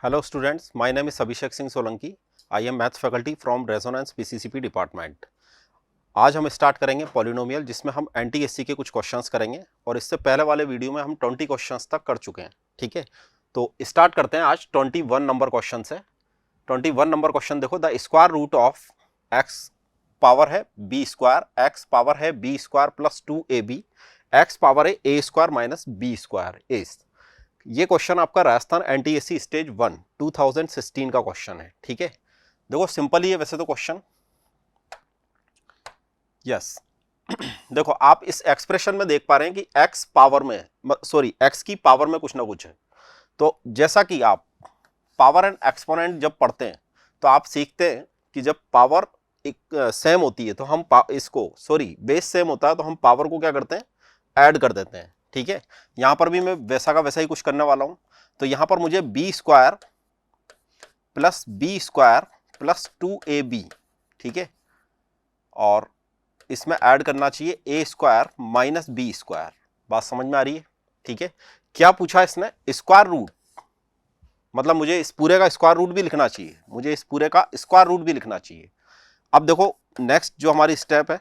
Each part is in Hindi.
Hello students, my name is Abhishek Singh Solanki. I am maths faculty from Resonance PCCP department. आज हम स्टार्ट करेंगे पॉलिनोमियल, जिसमें हम एनटीएससी के कुछ क्वेश्चंस करेंगे और इससे पहले वाले वीडियो में हम 20 क्वेश्चंस तक कर चुके हैं। ठीक है, तो स्टार्ट करते हैं। आज 21 नंबर क्वेश्चन है। 21 नंबर क्वेश्चन देखो, the square root of x power है बी स्क्वायर, एक्स पावर है b square plus 2ab, x power है a square minus b square a. ये क्वेश्चन आपका राजस्थान एनटीएससी स्टेज 1 2016 का क्वेश्चन है। ठीक है, देखो सिंपल ही है वैसे तो क्वेश्चन। यस देखो, आप इस एक्सप्रेशन में देख पा रहे हैं कि एक्स पावर में, सॉरी एक्स की पावर में कुछ ना कुछ है। तो जैसा कि आप पावर एंड एक्सपोनेंट जब पढ़ते हैं तो आप सीखते हैं कि जब पावर एक सेम होती है तो हम इसको, सॉरी बेस सेम होता है तो हम पावर को क्या करते हैं, ऐड कर देते हैं। ठीक है, यहां पर भी मैं वैसा का वैसा ही कुछ करने वाला हूं। तो यहां पर मुझे बी स्क्वायर प्लस 2ab, ठीक है, और इसमें ऐड करना चाहिए ए स्क्वायर माइनस बी स्क्वायर। बात समझ में आ रही है? ठीक है, क्या पूछा इसने, स्क्वायर रूट, मतलब मुझे इस पूरे का स्क्वायर रूट भी लिखना चाहिए, मुझे इस पूरे का स्क्वायर रूट भी लिखना चाहिए। अब देखो नेक्स्ट जो हमारी स्टेप है,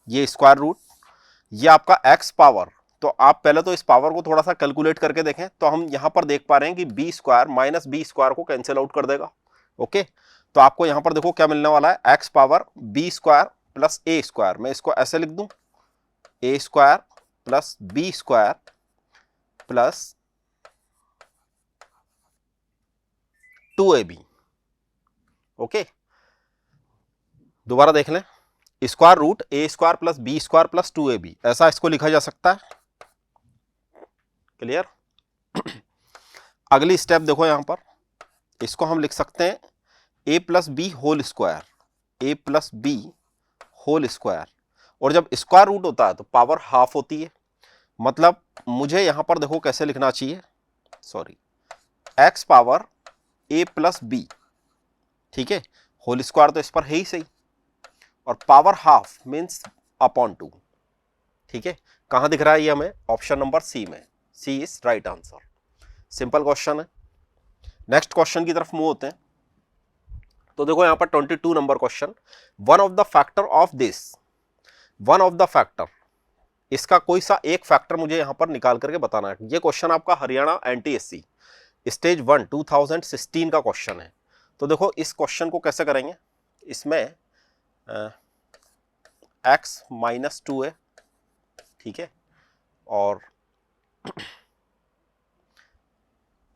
ये स्क्वायर रूट, ये आपका एक्स पावर। तो आप पहले तो इस पावर को थोड़ा सा कैलकुलेट करके देखें, तो हम यहां पर देख पा रहे हैं कि b square minus b square को कैंसिल आउट कर देगा। ओके, तो आपको यहां पर देखो क्या मिलने वाला है, x power b square plus a square. मैं इसको ऐसे लिख दूं, a square plus b square plus 2ab। Okay, दोबारा देख लें, square root a square plus b square plus 2ab, ऐसा इसको लिखा जा सकता है। क्लियर? अगली स्टेप देखो, यहां पर इसको हम लिख सकते हैं ए प्लस बी होल स्क्वायर, ए प्लस बी होल स्क्वायर। और जब स्क्वायर रूट होता है तो पावर हाफ होती है, मतलब मुझे यहां पर देखो कैसे लिखना चाहिए, सॉरी एक्स पावर ए प्लस बी, ठीक है, होल स्क्वायर तो इस पर है ही सही, और पावर हाफ मीन्स अपॉन 2। ठीक है, कहां दिख रहा है ये हमें, ऑप्शन नंबर सी में। C is right answer. Simple question है। नेक्स्ट क्वेश्चन की तरफ मूव होते हैं। तो देखो यहां पर 22 number question, one of the factor of this, one of the factor, इसका कोई सा एक फैक्टर मुझे यहां पर निकाल करके बताना है। ये क्वेश्चन आपका हरियाणा एनटीएससी स्टेज 1 2016 का क्वेश्चन है। तो देखो इस क्वेश्चन को कैसे करेंगे, इसमें एक्स माइनस 2 है, ठीक है, और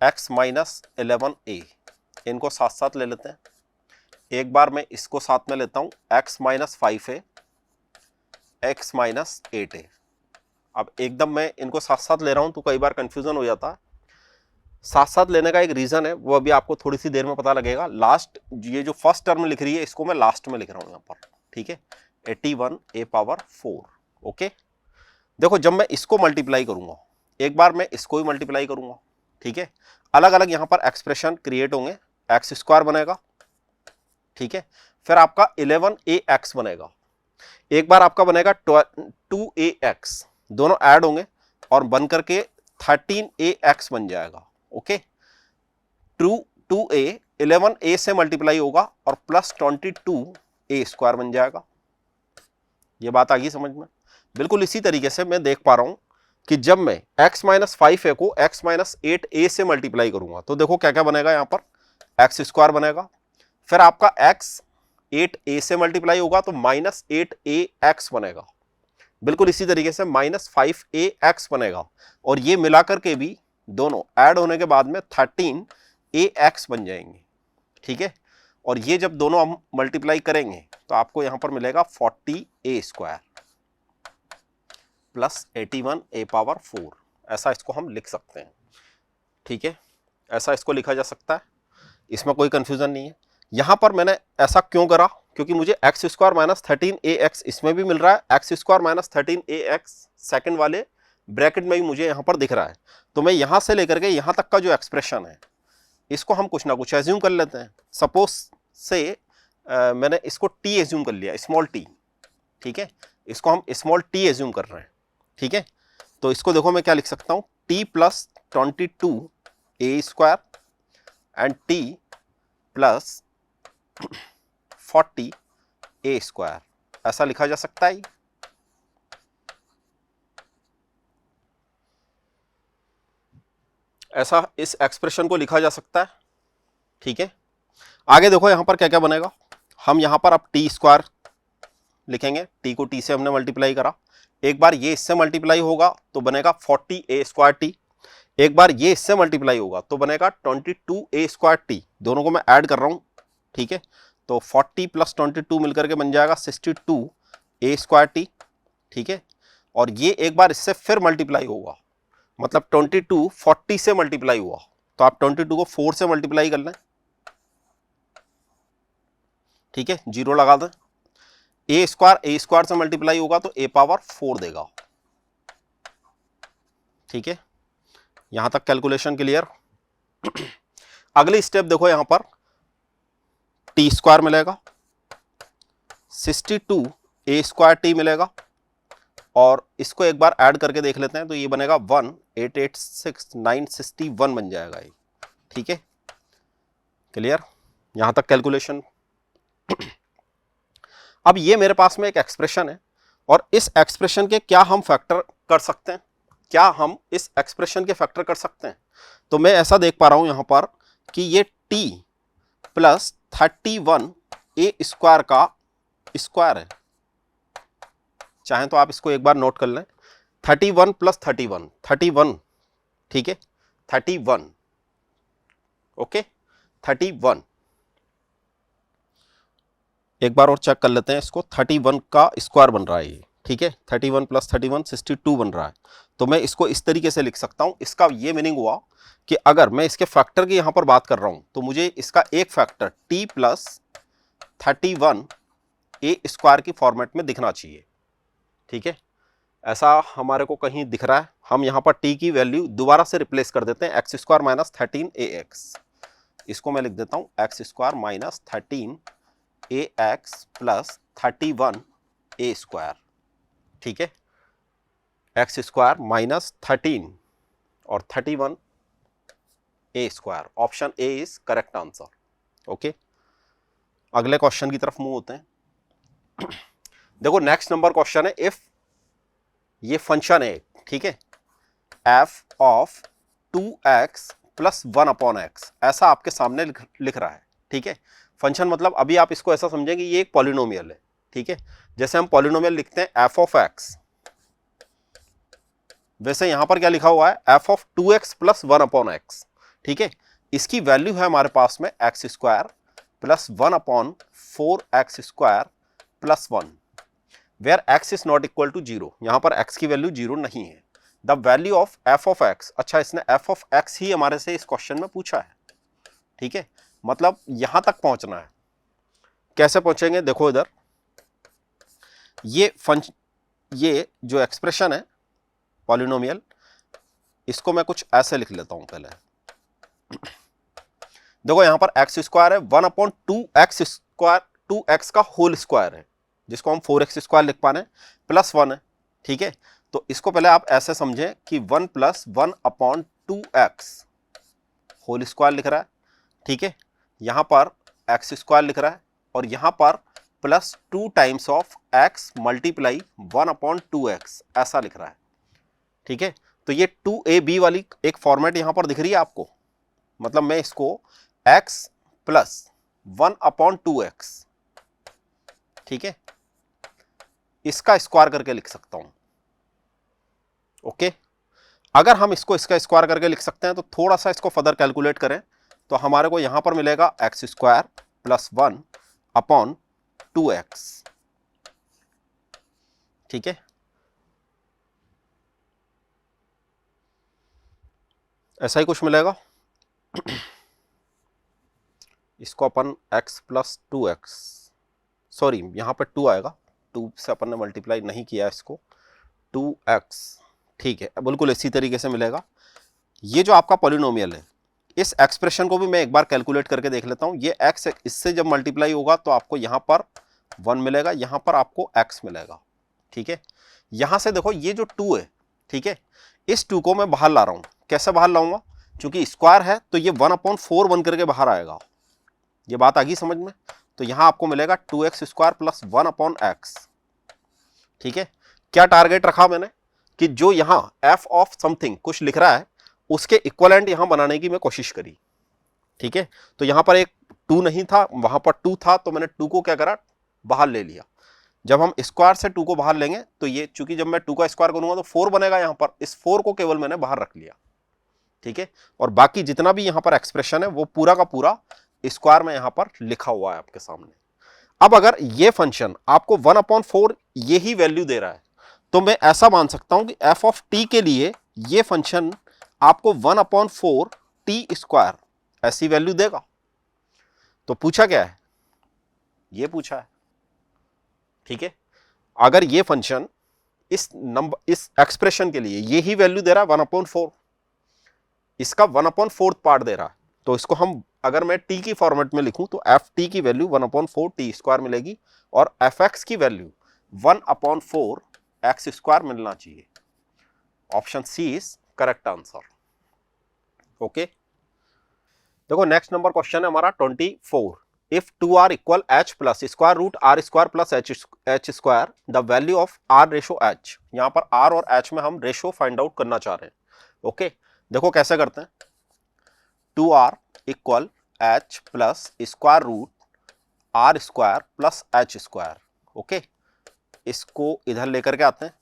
एक्स माइनस 11a, इनको साथ साथ ले लेते हैं। एक बार मैं इसको साथ में लेता हूं, x minus 5a, x minus 8a। अब एकदम मैं इनको साथ साथ ले रहा हूं तो कई बार कंफ्यूजन हो जाता है। साथ साथ लेने का एक रीजन है, वो अभी आपको थोड़ी सी देर में पता लगेगा। लास्ट ये जो फर्स्ट टर्म लिख रही है, इसको मैं लास्ट में लिख रहा हूं यहां पर। ठीक है, 81a पावर 4। ओके, देखो जब मैं इसको मल्टीप्लाई करूंगा, एक बार मैं इसको ही मल्टीप्लाई करूंगा, ठीक है, अलग अलग यहां पर एक्सप्रेशन क्रिएट होंगे। एक्स स्क्वायर बनेगा, ठीक है, फिर आपका 11ax बनेगा, एक बार आपका बनेगा 2ax, दोनों ऐड होंगे और बन करके 13ax बन जाएगा। ओके, 2a 11a से मल्टीप्लाई होगा और प्लस 22a स्क्वायर बन जाएगा। ये बात आ गई समझ में? बिल्कुल इसी तरीके से मैं देख पा रहा हूं कि जब मैं x माइनस 5a को x माइनस 8a से मल्टीप्लाई करूंगा तो देखो क्या क्या बनेगा, यहां पर एक्स स्क्वायर बनेगा, फिर आपका x 8a से मल्टीप्लाई होगा तो माइनस 8ax बनेगा। बिल्कुल इसी तरीके से माइनस 5ax बनेगा, और ये मिलाकर के भी दोनों ऐड होने के बाद में 13ax बन जाएंगे। ठीक है, और ये जब दोनों हम मल्टीप्लाई करेंगे तो आपको यहां पर मिलेगा 40a square plus 81a power 4। ऐसा इसको हम लिख सकते हैं। ठीक है, ऐसा इसको लिखा जा सकता है, इसमें कोई कंफ्यूजन नहीं है। यहां पर मैंने ऐसा क्यों करा, क्योंकि मुझे एक्स स्क्वायर माइनस 13ax इसमें भी मिल रहा है, x square minus 13ax second वाले ब्रैकेट में भी मुझे यहां पर दिख रहा है। तो मैं यहां से लेकर के यहां तक का जो एक्सप्रेशन है, इसको हम कुछ ना कुछ एज्यूम कर लेते हैं। सपोज से मैंने इसको टी एज्यूम कर लिया, स्मॉल टी, ठीक है, इसको हम स्मॉल टी एज्यूम कर रहे हैं। ठीक है, तो इसको देखो मैं क्या लिख सकता हूं, T plus 22a square and T plus 40 A square, ऐसा लिखा जा सकता है। ऐसा इस एक्सप्रेशन को लिखा जा सकता है, ठीक है। आगे देखो यहां पर क्या क्या बनेगा। हम यहां पर अब टी स्क्वायर लिखेंगे, टी को टी से हमने मल्टीप्लाई करा, एक बार ये इससे मल्टीप्लाई होगा तो बनेगा 40 ए स्क्वायर टी, एक बार ये इससे मल्टीप्लाई होगा तो बनेगा 22 ए स्क्वायर टी, दोनों को मैं ऐड कर रहा हूं, ठीक है। तो 40 प्लस 22 मिलकर के बन जाएगा 62 ए स्क्वायर टी, ठीक है। और ये एक बार इससे फिर मल्टीप्लाई होगा, मतलब 22 40 से मल्टीप्लाई हुआ तो आप 22 को 4 से मल्टीप्लाई कर लें, ठीक है, 0 लगा दें। ए स्क्वायर से मल्टीप्लाई होगा तो ए पावर 4 देगा, ठीक है। यहां तक कैलकुलेशन क्लियर। अगली स्टेप देखो, यहां पर टी स्क्वायर मिलेगा, 62 ए स्क्वायर टी मिलेगा, और इसको एक बार ऐड करके देख लेते हैं तो ये बनेगा 1886961 बन जाएगा ये, ठीक है, क्लियर। यहां तक कैलकुलेशन। अब ये मेरे पास में एक एक्सप्रेशन है, और इस एक्सप्रेशन के क्या हम फैक्टर कर सकते हैं, क्या हम इस एक्सप्रेशन के फैक्टर कर सकते हैं। तो मैं ऐसा देख पा रहा हूं यहां पर कि ये t प्लस 31 ए स्क्वायर का स्क्वायर है, चाहें तो आप इसको एक बार नोट कर लें। 31 प्लस 31, ठीक है, 31, ओके, 31। एक बार और चेक कर लेते हैं इसको, 31 का स्क्वायर बन रहा है ये, ठीक है, 31 प्लस 31 62 बन रहा है। तो मैं इसको इस तरीके से लिख सकता हूं। इसका ये मीनिंग हुआ कि अगर मैं इसके फैक्टर की यहां पर बात कर रहा हूं तो मुझे इसका एक factor t plus 31 a square की फॉर्मेट में दिखना चाहिए, ठीक है। ऐसा हमारे को कहीं दिख रहा है, हम यहां पर t की वैल्यू दोबारा से रिप्लेस कर देते हैं, x square minus 13 a x, इसको मैं लिख देता हूं x square minus 13 a x plus 31 a square, ठीक है, एक्स स्क्वायर माइनस 13 और 31 a square. Option a is correct answer, okay. अगले क्वेश्चन की तरफ मूव होते हैं। देखो नेक्स्ट नंबर क्वेश्चन है, इफ ये फंक्शन है, ठीक है, f of 2x plus 1 upon x, ऐसा आपके सामने लिख रहा है, ठीक है। फंक्शन मतलब अभी आप इसको ऐसा समझें कि ये एक पॉलिनोमियल है, ठीक है। जैसे हम पॉलिनोमियल लिखते हैं एफ ऑफ एक्स, वैसे यहां पर क्या लिखा हुआ है, f of 2x plus 1 upon x, ठीक है। इसकी वैल्यू है हमारे पास में x square plus 1 upon 4x square plus 1, where x is not equal to 0। यहां पर x की वैल्यू 0 नहीं है। The value of f of x, अच्छा इसने f ऑफ x ही हमारे से इस क्वेश्चन में पूछा है, ठीक है, मतलब यहां तक पहुंचना है। कैसे पहुंचेंगे, देखो इधर ये जो एक्सप्रेशन है पॉलिनोमियल, इसको मैं कुछ ऐसे लिख लेता हूं पहले। देखो यहां पर एक्स स्क्वायर है, 1 अपॉन 2x स्क्वायर, 2x का होल स्क्वायर है, जिसको हम 4x स्क्वायर लिख पा रहे हैं, प्लस 1 है, ठीक है। तो इसको पहले आप ऐसे समझें कि 1 plus 1 upon 2x whole square लिख रहा है, ठीक है। यहां पर एक्स स्क्वायर लिख रहा है, और यहां पर plus 2 times of x multiply 1 upon 2x ऐसा लिख रहा है, ठीक है। तो ये 2ab वाली एक फॉर्मेट यहां पर दिख रही है आपको, मतलब मैं इसको x प्लस 1 अपॉन 2x, ठीक है, इसका स्क्वायर करके लिख सकता हूं, ओके। अगर हम इसको इसका स्क्वायर करके लिख सकते हैं तो थोड़ा सा इसको फर्दर कैलकुलेट करें तो हमारे को यहां पर मिलेगा x square plus 1 upon 2x, ठीक है। ऐसा ही कुछ मिलेगा। इसको अपन x प्लस 2x, सॉरी यहां पर 2 आएगा, 2 से अपन ने मल्टीप्लाई नहीं किया इसको, 2x, ठीक है, बिल्कुल इसी तरीके से मिलेगा। ये जो आपका पॉलिनोमियल है, इस एक्सप्रेशन को भी मैं एक बार कैलकुलेट करके देख लेता हूं। ये x इससे जब मल्टीप्लाई होगा तो आपको यहां पर 1 मिलेगा, यहां पर आपको x मिलेगा, ठीक है। यहां से देखो ये जो 2 है, ठीक है, इस 2 को मैं बाहर ला रहा हूं। कैसे बाहर लाऊंगा, चूंकि स्क्वायर है तो ये 1/4 बन करके बाहर आएगा। ये बात आ गई समझ में? तो यहां आपको मिलेगा 2x² प्लस 1/x। ठीक है, क्या टारगेट रखा मैंने कि जो यहां f ऑफ समथिंग कुछ लिख रहा है उसके इक्वलेंट यहां बनाने की मैं कोशिश करी। ठीक है, तो यहां पर एक 2 नहीं था, वहां पर 2 था, तो मैंने 2 को क्या करा, बाहर ले लिया। जब हम स्क्वायर से 2 को बाहर लेंगे तो ये, चूंकि जब मैं 2 का स्क्वायर करूंगा तो 4 बनेगा, यहां पर इस 4 को केवल मैंने बाहर रख लिया। ठीक है, और बाकी जितना भी यहां पर एक्सप्रेशन है वो पूरा का पूरा स्क्वायर में यहां पर लिखा हुआ है आपके सामने। अब अगर ये फंक्शन आपको 1/4 ये ही वैल्यू दे रहा है तो मैं ऐसा मान सकता हूं कि f ऑफ t के लिए ये फंक्शन आपको 1/4 t² ऐसी वैल्यू देगा। तो पूछा क्या है, ये पूछा है। ठीक है, अगर ये फंक्शन इस नंबर, इस एक्सप्रेशन के लिए ये ही वैल्यू दे रहा है 1/4, इसका 1/4 पार्ट दे रहा है, तो इसको हम, अगर मैं t की फॉर्मेट में लिखूं तो एफ टी की वैल्यू 1/4 t² मिलेगी और एफ एक्स की वैल्यू 1/4 x² मिलना चाहिए। Option C is correct answer. Okay, देखो नेक्स्ट नंबर क्वेश्चन है हमारा 24। If 2r equal h plus square root r² plus h², the value of r ratio h। यहां पर r और h में हम रेशो फाइंड आउट करना चाह रहे हैं। ओके, देखो कैसे करते हैं। 2r equal h plus square root r² plus h²। Okay, इसको इधर लेकर के आते हैं,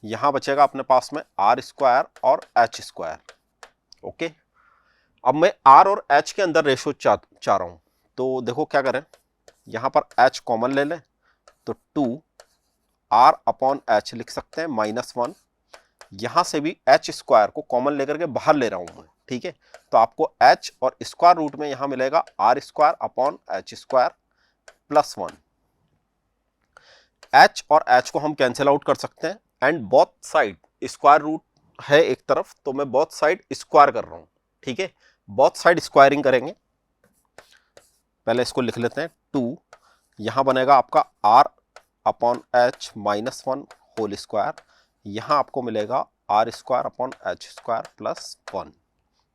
यहां बचेगा अपने पास में r² और h²। ओके, अब मैं r और h के अंदर रेशो चाह रहा हूं, तो देखो क्या करें, यहां पर h कॉमन ले लें तो 2r/h लिख सकते हैं -1। यहां से भी h² को कॉमन लेकर के बाहर ले रहा हूं मैं। ठीक है, तो आपको h और स्क्वायर रूट में यहां मिलेगा r²/h² प्लस 1। h और h को हम कैंसिल आउट कर सकते हैं and both side square root है एक तरफ, तो मैं बोथ साइड स्क्वायर कर रहा हूं। ठीक है, बोथ साइड स्क्वायरिंग करेंगे। पहले इसको लिख लेते हैं 2, यहां बनेगा आपका r/h -1 होल स्क्वायर, यहां आपको मिलेगा r²/h² प्लस 1।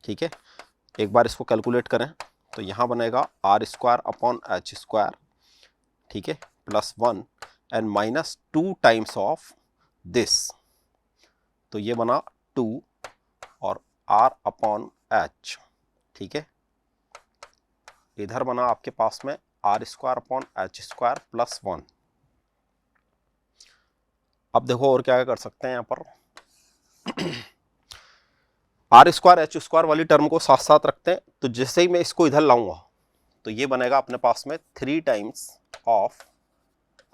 ठीक है, एक बार इसको कैलकुलेट करें तो यहां बनेगा r²/h²। ठीक है, plus 1 and -2 times of this, तो ये बना 2 और r/h। ठीक है, इधर बना आपके पास में r²/h² प्लस 1। अब देखो और क्या कर सकते हैं यहां पर, r²/h² वाली टर्म को साथ साथ रखते हैं, तो जैसे ही मैं इसको इधर लाऊंगा तो ये बनेगा अपने पास में 3 टाइम्स ऑफ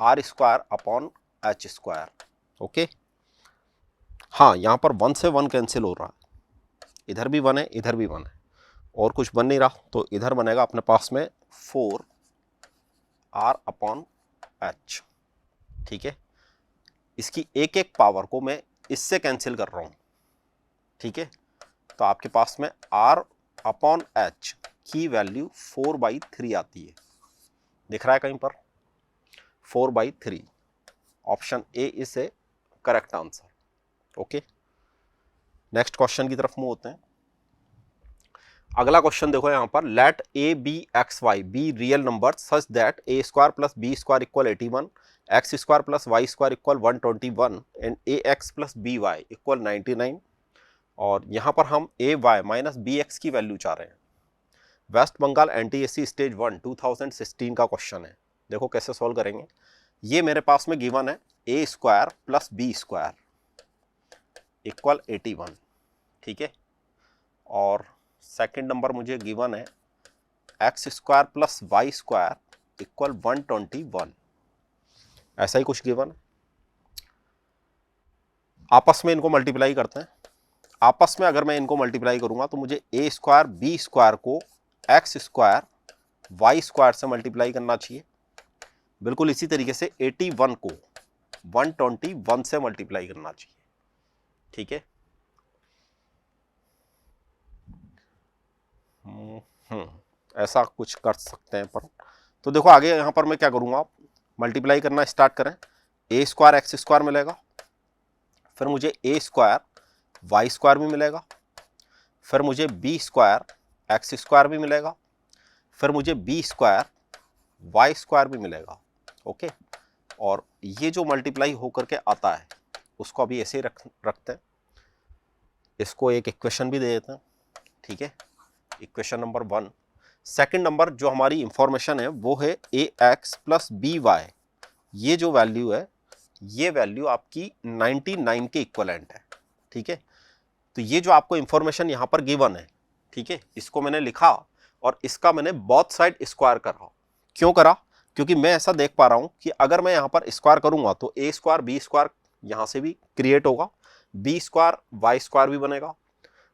r²/h²। ओके, हाँ, यहां पर 1 से 1 कैंसिल हो रहा है, इधर भी 1 है, इधर भी 1 है, और कुछ बन नहीं रहा, तो इधर बनेगा अपने पास में 4r/h। ठीक है, इसकी एक एक पावर को मैं इससे कैंसिल कर रहा हूं। ठीक है, तो आपके पास में r/h की वैल्यू 4/3 आती है, दिख रहा है कहीं पर 4/3। Option a is a correct answer. Okay, next question की तरफ मूव होते हैं। अगला क्वेश्चन देखो यहां पर, let a b x y be real number such that a² plus b² equal 81, x² plus y² equal 121 and ax plus by equal 99। और यहां पर हम ay माइनस bx की वैल्यू चाह रहे हैं। वेस्ट बंगाल NTSC स्टेज 1 2016 का क्वेश्चन है। देखो कैसे सॉल्व करेंगे। ये मेरे पास में गिवन है a² प्लस b² इक्वल 81। ठीक है, और सेकंड नंबर मुझे गिवन है x² प्लस y² इक्वल 121, ऐसा ही कुछ गिवन है। आपस में इनको मल्टीप्लाई करते हैं। आपस में अगर मैं इनको मल्टीप्लाई करूंगा तो मुझे a² b² को x² y² से मल्टीप्लाई करना चाहिए। बिल्कुल इसी तरीके से 81 को 121 से मल्टीप्लाई करना चाहिए। ठीक है, ऐसा कुछ कर सकते हैं पर, तो देखो आगे यहां पर मैं क्या करूंगा, आप मल्टीप्लाई करना स्टार्ट करें। a² x² मिलेगा, फिर मुझे a² y² भी मिलेगा, फिर मुझे बी स्क्वायर एक्स स्क्वायर भी मिलेगा, फिर मुझे बी स्क्वायर वाई स्क्वायर भी मिलेगा। ओके, और ये जो मल्टीप्लाई होकर के आता है उसको अभी ऐसे ही रखते हैं, इसको एक इक्वेशन भी दे देते हैं। ठीक है, इक्वेशन नंबर 1। सेकंड नंबर जो हमारी इंफॉर्मेशन है वो है ए एक्स प्लस बी वाई। ये जो वैल्यू है ये वैल्यू आपकी 99 के इक्वलेंट है। ठीक है, तो ये जो आपको इंफॉर्मेशन यहां पर गिवन है, ठीक है, इसको मैंने लिखा और इसका मैंने बोथ साइड स्क्वायर करा। क्यों करा? क्योंकि मैं ऐसा देख पा रहा हूं कि अगर मैं यहां पर स्क्वायर करूंगा तो ए स्क्वायर बी स्क्वायर यहां से भी क्रिएट होगा, बी स्क्वायर वाई स्क्वायर भी बनेगा।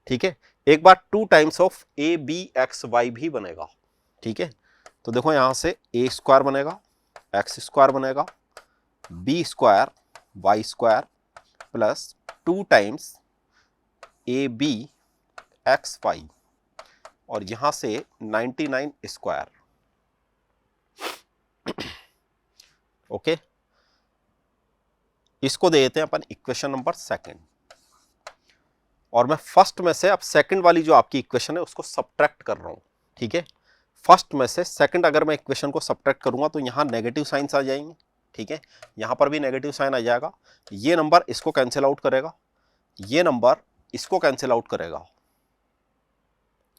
ठीक है, एक बार 2 times of a b x y भी बनेगा। ठीक है, तो देखो यहां से ए स्क्वायर बनेगा, एक्स स्क्वायर बनेगा, b square y square plus 2 times a b x y, और यहां से 99 स्क्वायर। ओके, इसको दे देते हैं अपन इक्वेशन नंबर 2, और मैं फर्स्ट में से अब सेकंड वाली जो आपकी इक्वेशन है उसको सब्ट्रैक्ट कर रहा हूं। ठीक है, फर्स्ट में से सेकंड अगर मैं इक्वेशन को सब्ट्रैक्ट करूंगा तो यहां नेगेटिव साइंस आ जाएंगे। ठीक है, यहां पर भी नेगेटिव साइन आ जाएगा, ये नंबर इसको कैंसिल आउट करेगा, ये नंबर इसको कैंसिल आउट करेगा।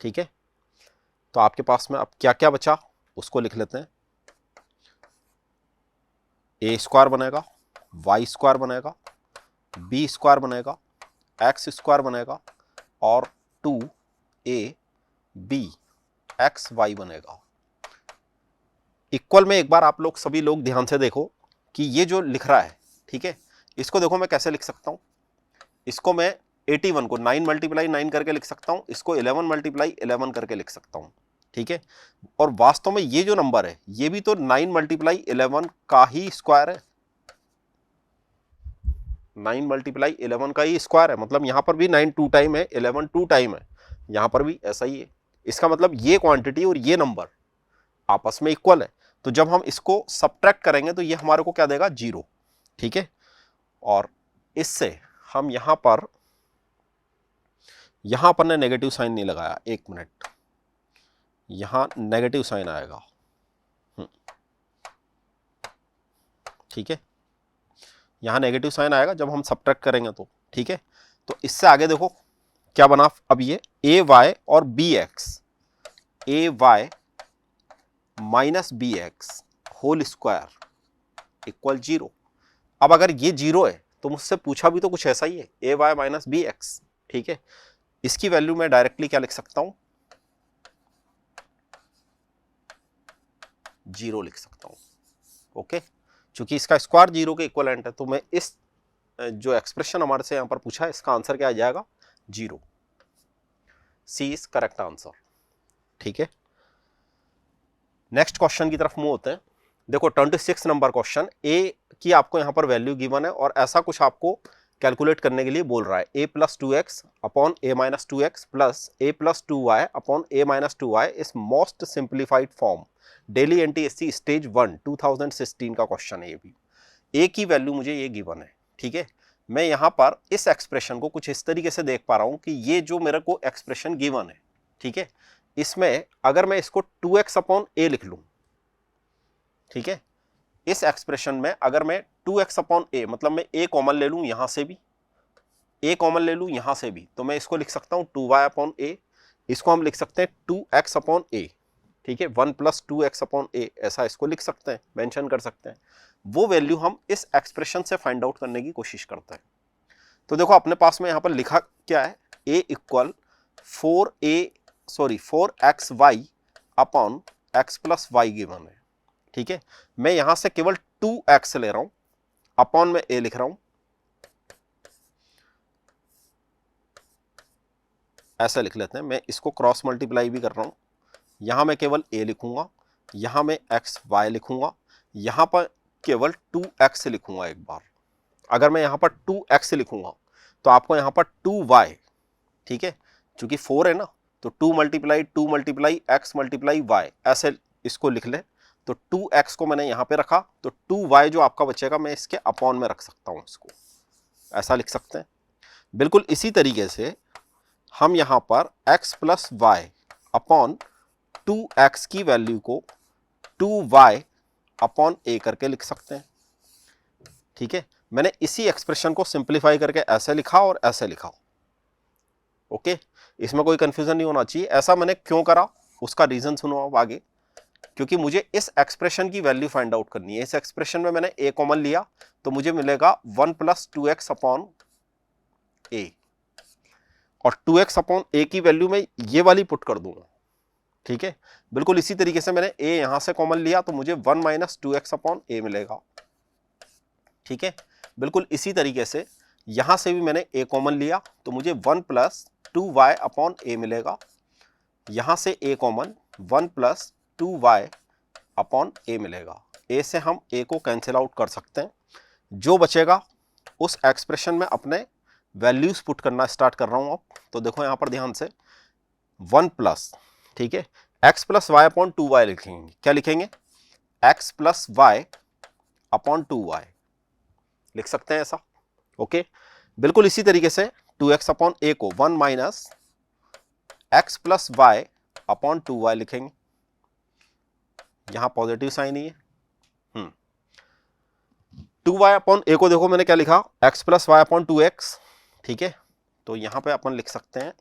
ठीक है, तो आपके पास में अब क्या क्या बचा उसको लिख लेते हैं। ए स्क्वायर बनेगा, वाई स्क्वायर बनेगा, बी स्क्वायर बनेगा, एक्स स्क्वायर बनेगा, और 2 बी एक्स वाई बनेगा। इक्वल में एक बार आप लोग सभी लोग ध्यान से देखो कि ये जो लिख रहा है, ठीक है, इसको देखो मैं कैसे लिख सकता हूं। इसको मैं 81 को 9 मल्टीप्लाई 9 करके लिख सकता हूं, इसको 11 मल्टीप्लाई 11 करके लिख सकता हूं। ठीक है, और वास्तव में ये जो नंबर है ये भी तो 9 मल्टीप्लाई 11 का ही स्क्वायर है, 9 मल्टीप्लाई 11 का ही स्क्वायर है। मतलब यहां पर भी 9 2 टाइम है, 11 2 टाइम है, यहां पर भी ऐसा ही है। इसका मतलब ये क्वांटिटी और ये नंबर आपस में इक्वल है, तो जब हम इसको सब्ट्रैक्ट करेंगे तो ये हमारे को क्या देगा? 0। ठीक है, और इससे हम यहां अपन ने नेगेटिव साइन नहीं लगाया, 1 मिनट, यहां नेगेटिव साइन आएगा। ठीक है, यहां नेगेटिव साइन आएगा जब हम सब्ट्रैक्ट करेंगे तो। ठीक है, तो इससे आगे देखो क्या बना अब, ये ए वाई और b x, a y minus b x whole square equal 0। अब अगर ये 0 है तो मुझसे पूछा भी तो कुछ ऐसा ही है, ए वाई माइनस बी एक्स। ठीक है, इसकी वैल्यू मैं डायरेक्टली क्या लिख सकता हूं? 0 लिख सकता हूं। ओके, चूंकि इसका स्क्वायर 0 के इक्वलेंट है तो मैं इस जो एक्सप्रेशन हमारे से यहां पर पूछा है इसका आंसर क्या आ जाएगा? 0। सी इज करेक्ट आंसर। ठीक है, नेक्स्ट क्वेश्चन की तरफ मूव होते हैं। देखो 26 नंबर क्वेश्चन, ए की आपको यहां पर वैल्यू गिवन है और ऐसा कुछ आपको कैलकुलेट करने के लिए बोल रहा है, a plus 2x upon a minus 2x plus a plus 2y upon a minus 2y is most simplified form. Daily NTSC stage 1 2016 का क्वेश्चन है ये भी। ए की वैल्यू मुझे ये गिवन है। ठीक है, मैं यहां पर इस एक्सप्रेशन को कुछ इस तरीके से देख पा रहा हूं कि ये जो मेरे को एक्सप्रेशन गिवन है, ठीक है, इसमें अगर मैं इसको 2x अपॉन ए लिख लूं, ठीक है, इस एक्सप्रेशन में अगर मैं 2x अपॉन ए, मतलब मैं ए कॉमन ले लूं यहां से भी, ए कॉमन ले लूं यहां से भी, तो मैं इसको लिख सकता हूं 2y अपॉन ए, इसको हम लिख सकते हैं 2x अपॉन ए। ठीक है, 1 प्लस 2x अपॉन ए, ऐसा इसको लिख सकते हैं, मेंशन कर सकते हैं। वो वैल्यू हम इस एक्सप्रेशन से फाइंड आउट करने की कोशिश करते हैं। तो देखो अपने पास में यहां पर लिखा क्या है, a equal 4x upon x plus y given है। ठीक है, मैं यहां से केवल 2x ले रहा हूं, अपॉन में a लिख रहा हूं, ऐसा लिख लेते हैं। मैं इसको क्रॉस मल्टीप्लाई भी कर रहा हूं, यहां मैं केवल a लिखूंगा, यहां मैं x y लिखूंगा, यहां पर केवल 2x लिखूंगा एक बार। अगर मैं यहां पर 2x लिखूंगा तो आपको यहां पर 2y, ठीक है, चूंकि 4 है ना, तो 2 मल्टीप्लाई x मल्टीप्लाई y, ऐसे इसको लिख ले। तो 2x को मैंने यहां पे रखा, तो 2y जो आपका बचेगा मैं इसके अपॉन में रख सकता हूं, इसको ऐसा लिख सकते हैं। बिल्कुल इसी तरीके से हम यहां पर x plus y upon 2x की वैल्यू को 2y अपॉन a करके लिख सकते हैं। ठीक है, मैंने इसी एक्सप्रेशन को सिंप्लीफाई करके ऐसे लिखा और ऐसे लिखा। ओके, इसमें कोई कंफ्यूजन नहीं होना चाहिए। ऐसा मैंने क्यों करा उसका रीजन सुनो अब आगे, क्योंकि मुझे इस एक्सप्रेशन की वैल्यू फाइंड आउट करनी है। इस एक्सप्रेशन में मैंने a कॉमन लिया तो मुझे मिलेगा 1 प्लस 2x अपॉन a, और 2x अपॉन a की वैल्यू में ये वाली पुट कर दूंगा। ठीक है, बिल्कुल इसी तरीके से मैंने a यहां से कॉमन लिया तो मुझे 1 माइनस 2x अपॉन a मिलेगा। ठीक है, बिल्कुल इसी तरीके से यहां से भी मैंने a कॉमन लिया तो मुझे 1 प्लस 2y अपॉन a मिलेगा। यहां से a common 1 plus 2y upon a मिलेगा। a से हम a को कैंसिल आउट कर सकते हैं। जो बचेगा उस एक्सप्रेशन में अपने वैल्यूज पुट करना स्टार्ट कर रहा हूं अब। तो देखो यहां पर ध्यान से 1 प्लस, ठीक है, x plus y upon 2y लिखेंगे। क्या लिखेंगे? x plus y upon 2y लिख सकते हैं ऐसा। ओके, बिल्कुल इसी तरीके से 2x अपॉन a को 1 minus x plus y upon 2y लिखेंगे। यहां पॉजिटिव साइन ही है। 2y अपॉन a को देखो मैंने क्या लिखा, x plus y upon 2x। ठीक है, तो यहां पे अपन लिख सकते हैं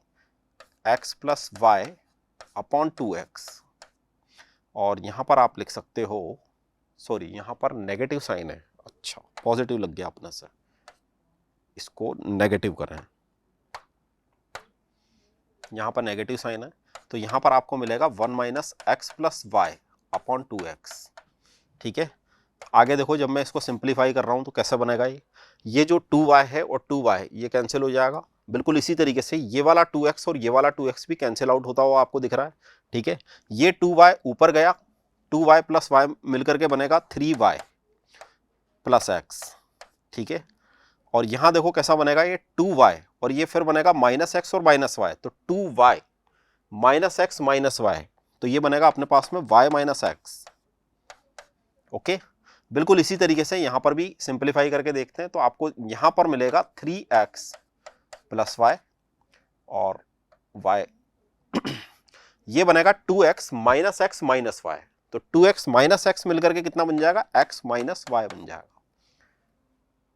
x plus y upon 2x, और यहां पर आप लिख सकते हो, सॉरी यहां पर नेगेटिव साइन है। अच्छा, पॉजिटिव लग गया अपने से, इसको नेगेटिव करें। यहां पर नेगेटिव साइन है तो यहां पर आपको मिलेगा 1 minus x plus y upon 2x। ठीक है, आगे देखो जब मैं इसको सिंप्लीफाई कर रहा हूं तो कैसे बनेगा ये जो 2y है और 2y ये कैंसिल हो जाएगा। बिल्कुल इसी तरीके से ये वाला 2x और ये वाला 2x भी कैंसिल आउट होता हुआ आपको दिख रहा है। ठीक है, ये 2y ऊपर गया, 2y प्लस वाई मिलकर के बनेगा 3y प्लस x। ठीक है, और यहां देखो कैसा बनेगा, ये 2y और ये फिर बनेगा माइनस एक्स और माइनस वाई, तो 2y minus x minus Y, तो ये बनेगा अपने पास में y माइनस एक्स। ओके, बिल्कुल इसी तरीके से यहां पर भी सिंप्लीफाई करके देखते हैं तो आपको यहां पर मिलेगा 3x प्लस वाई और y ये बनेगा 2x minus x minus Y, तो 2x माइनस एक्स मिलकर के कितना बन जाएगा, x माइनस वाई बन जाएगा।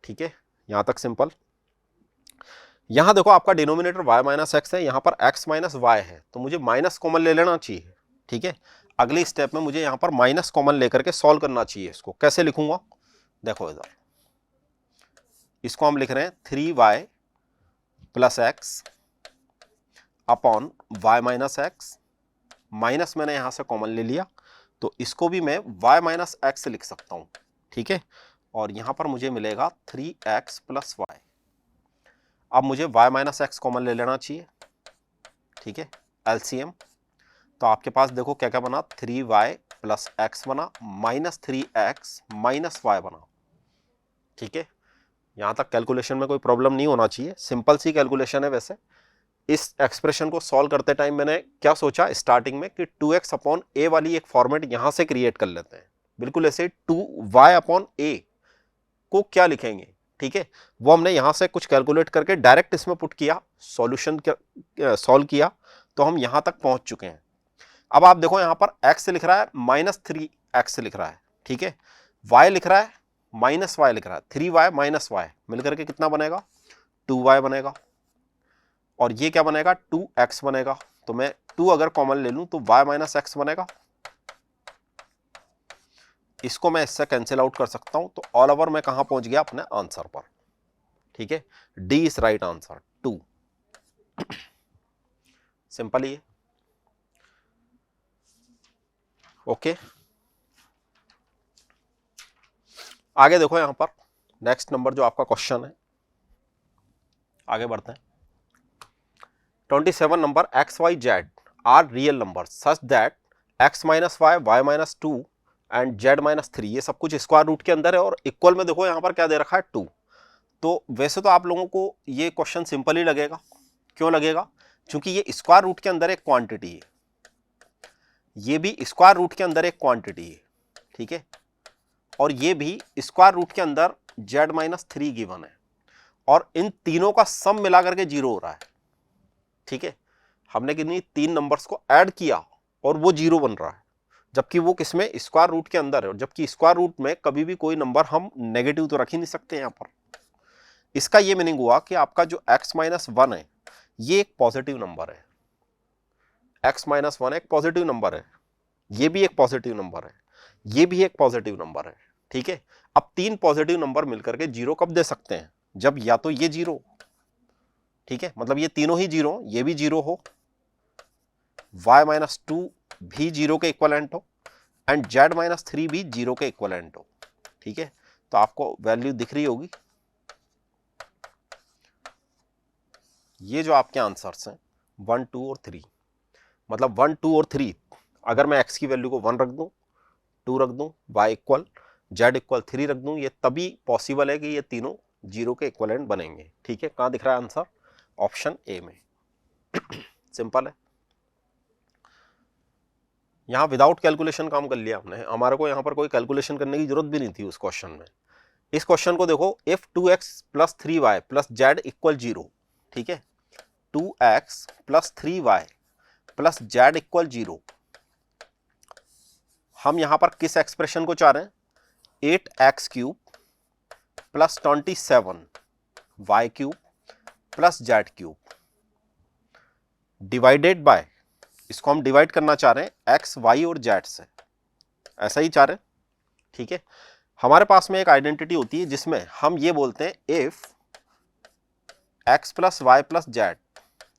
ठीक है, यहां तक सिंपल। यहां देखो आपका डिनोमिनेटर y माइनस एक्स है, यहां पर x माइनस वाई है, तो मुझे माइनस कॉमन ले लेना चाहिए। ठीक है, अगली स्टेप में मुझे यहां पर माइनस कॉमन लेकर के सॉल्व करना चाहिए। इसको कैसे लिखूंगा, देखो इधर इसको हम लिख रहे हैं 3y plus x upon y minus x, minus मैंने यहां से कॉमन ले लिया तो इसको भी मैं y माइनस एक्स लिख सकता हूं। ठीक है, और यहां पर मुझे मिलेगा 3x प्लस वाई। अब मुझे y माइनस एक्स कॉमन ले लेना चाहिए। ठीक है, एलसीएम, तो आपके पास देखो क्या क्या बना, 3y प्लस एक्स बना, माइनस 3x माइनस वाई बना। ठीक है, यहां तक कैलकुलेशन में कोई प्रॉब्लम नहीं होना चाहिए, सिंपल सी कैलकुलेशन है। वैसे इस एक्सप्रेशन को सॉल्व करते टाइम मैंने क्या सोचा स्टार्टिंग में कि 2x अपॉन a वाली एक फॉर्मेट यहां से क्रिएट कर लेते हैं। बिल्कुल ऐसे 2y अपॉन a को क्या लिखेंगे, ठीक है, वो हमने यहां से कुछ कैलकुलेट करके डायरेक्ट इसमें पुट किया, सॉल्यूशन सॉल्व किया, तो हम यहां तक पहुंच चुके हैं। अब आप देखो यहां पर x लिख रहा है माइनस 3x लिख रहा है। ठीक है, y लिख रहा है माइनस वाई लिख रहा है, 3y माइनस वाई मिलकर के कितना बनेगा, 2y बनेगा, और ये क्या बनेगा, 2x बनेगा। तो मैं 2 अगर कॉमन ले लूं तो y माइनस एक्स बनेगा, इसको मैं इससे कैंसिल आउट कर सकता हूं। तो ऑल ओवर मैं कहां पहुंच गया, अपने आंसर पर। ठीक है, D is right answer 2। Simple ही है। ओके, आगे देखो यहां पर नेक्स्ट नंबर जो आपका क्वेश्चन है, आगे बढ़ते हैं। 27 number, x y z are real number such that x minus y, y minus 2 and z minus 3 ये सब कुछ स्क्वायर रूट के अंदर है, और इक्वल में देखो यहां पर क्या दे रखा है, 2। तो वैसे तो आप लोगों को ये क्वेश्चन सिंपल ही लगेगा। क्यों लगेगा, क्योंकि ये स्क्वायर रूट के अंदर एक क्वांटिटी है, ये भी स्क्वायर रूट के अंदर एक क्वांटिटी है। ठीक है, और ये भी स्क्वायर रूट के अंदर जेड माइनस 3 गिवन है, और इन तीनों का सम मिला करके 0 हो रहा है। ठीक है, हमने किन्हीं 3 नंबर्स को ऐड किया और वो 0 बन रहा है, जबकि वो किसमें, स्क्वायर रूट के अंदर है, जबकि स्क्वायर रूट में कभी भी कोई नंबर हम नेगेटिव तो रख ही नहीं सकते यहाँ पर। इसका ये मीनिंग हुआ कि आपका जो x-1 है ये एक पॉजिटिव नंबर है, x-1 एक पॉजिटिव नंबर है, ये भी एक पॉजिटिव नंबर है, ये भी एक पॉजिटिव नंबर है, ठीक है। अब 3 पॉजिटिव नंबर मिलकर के 0 कब दे सकते हैं, जब या तो ये 0, ठीक है, मतलब ये तीनों ही 0, ये भी 0 हो, y-2 भी 0 के इक्वलेंट हो, एंड z-3 भी 0 के इक्वलेंट हो, ठीक है। तो आपको वैल्यू दिख रही होगी, ये जो आपके आंसर्स हैं 1, 2 और 3, मतलब 1, 2 और 3, अगर मैं x की वैल्यू को 1 रख दूं, 2 रख दूं, y इक्वल, z इक्वल 3 रख दूं, ये तभी पॉसिबल है कि ये तीनों 0 के इक्वलेंट बनेंगे, ठीक है। कहां दिख रहा है आंसर, ऑप्शन ए में। सिंपल है, यहां विदाउट कैलकुलेशन काम कर लिया हमने, हमारे को यहां पर कोई कैलकुलेशन करने की जरूरत भी नहीं थी उस क्वेश्चन में। इस क्वेश्चन को देखो, इफ 2x + 3y + z = 0, ठीक है, 2x + 3y + z = 0, हम यहां पर किस एक्सप्रेशन को चाह रहे हैं, 8x³ + 27y³ + z³ divided by, इसको हम डिवाइड करना चाह रहे हैं x, y और z से, ऐसा ही चाह रहे हैं, ठीक है। हमारे पास में एक आइडेंटिटी होती है जिसमें हम ये बोलते हैं इफ x + y + z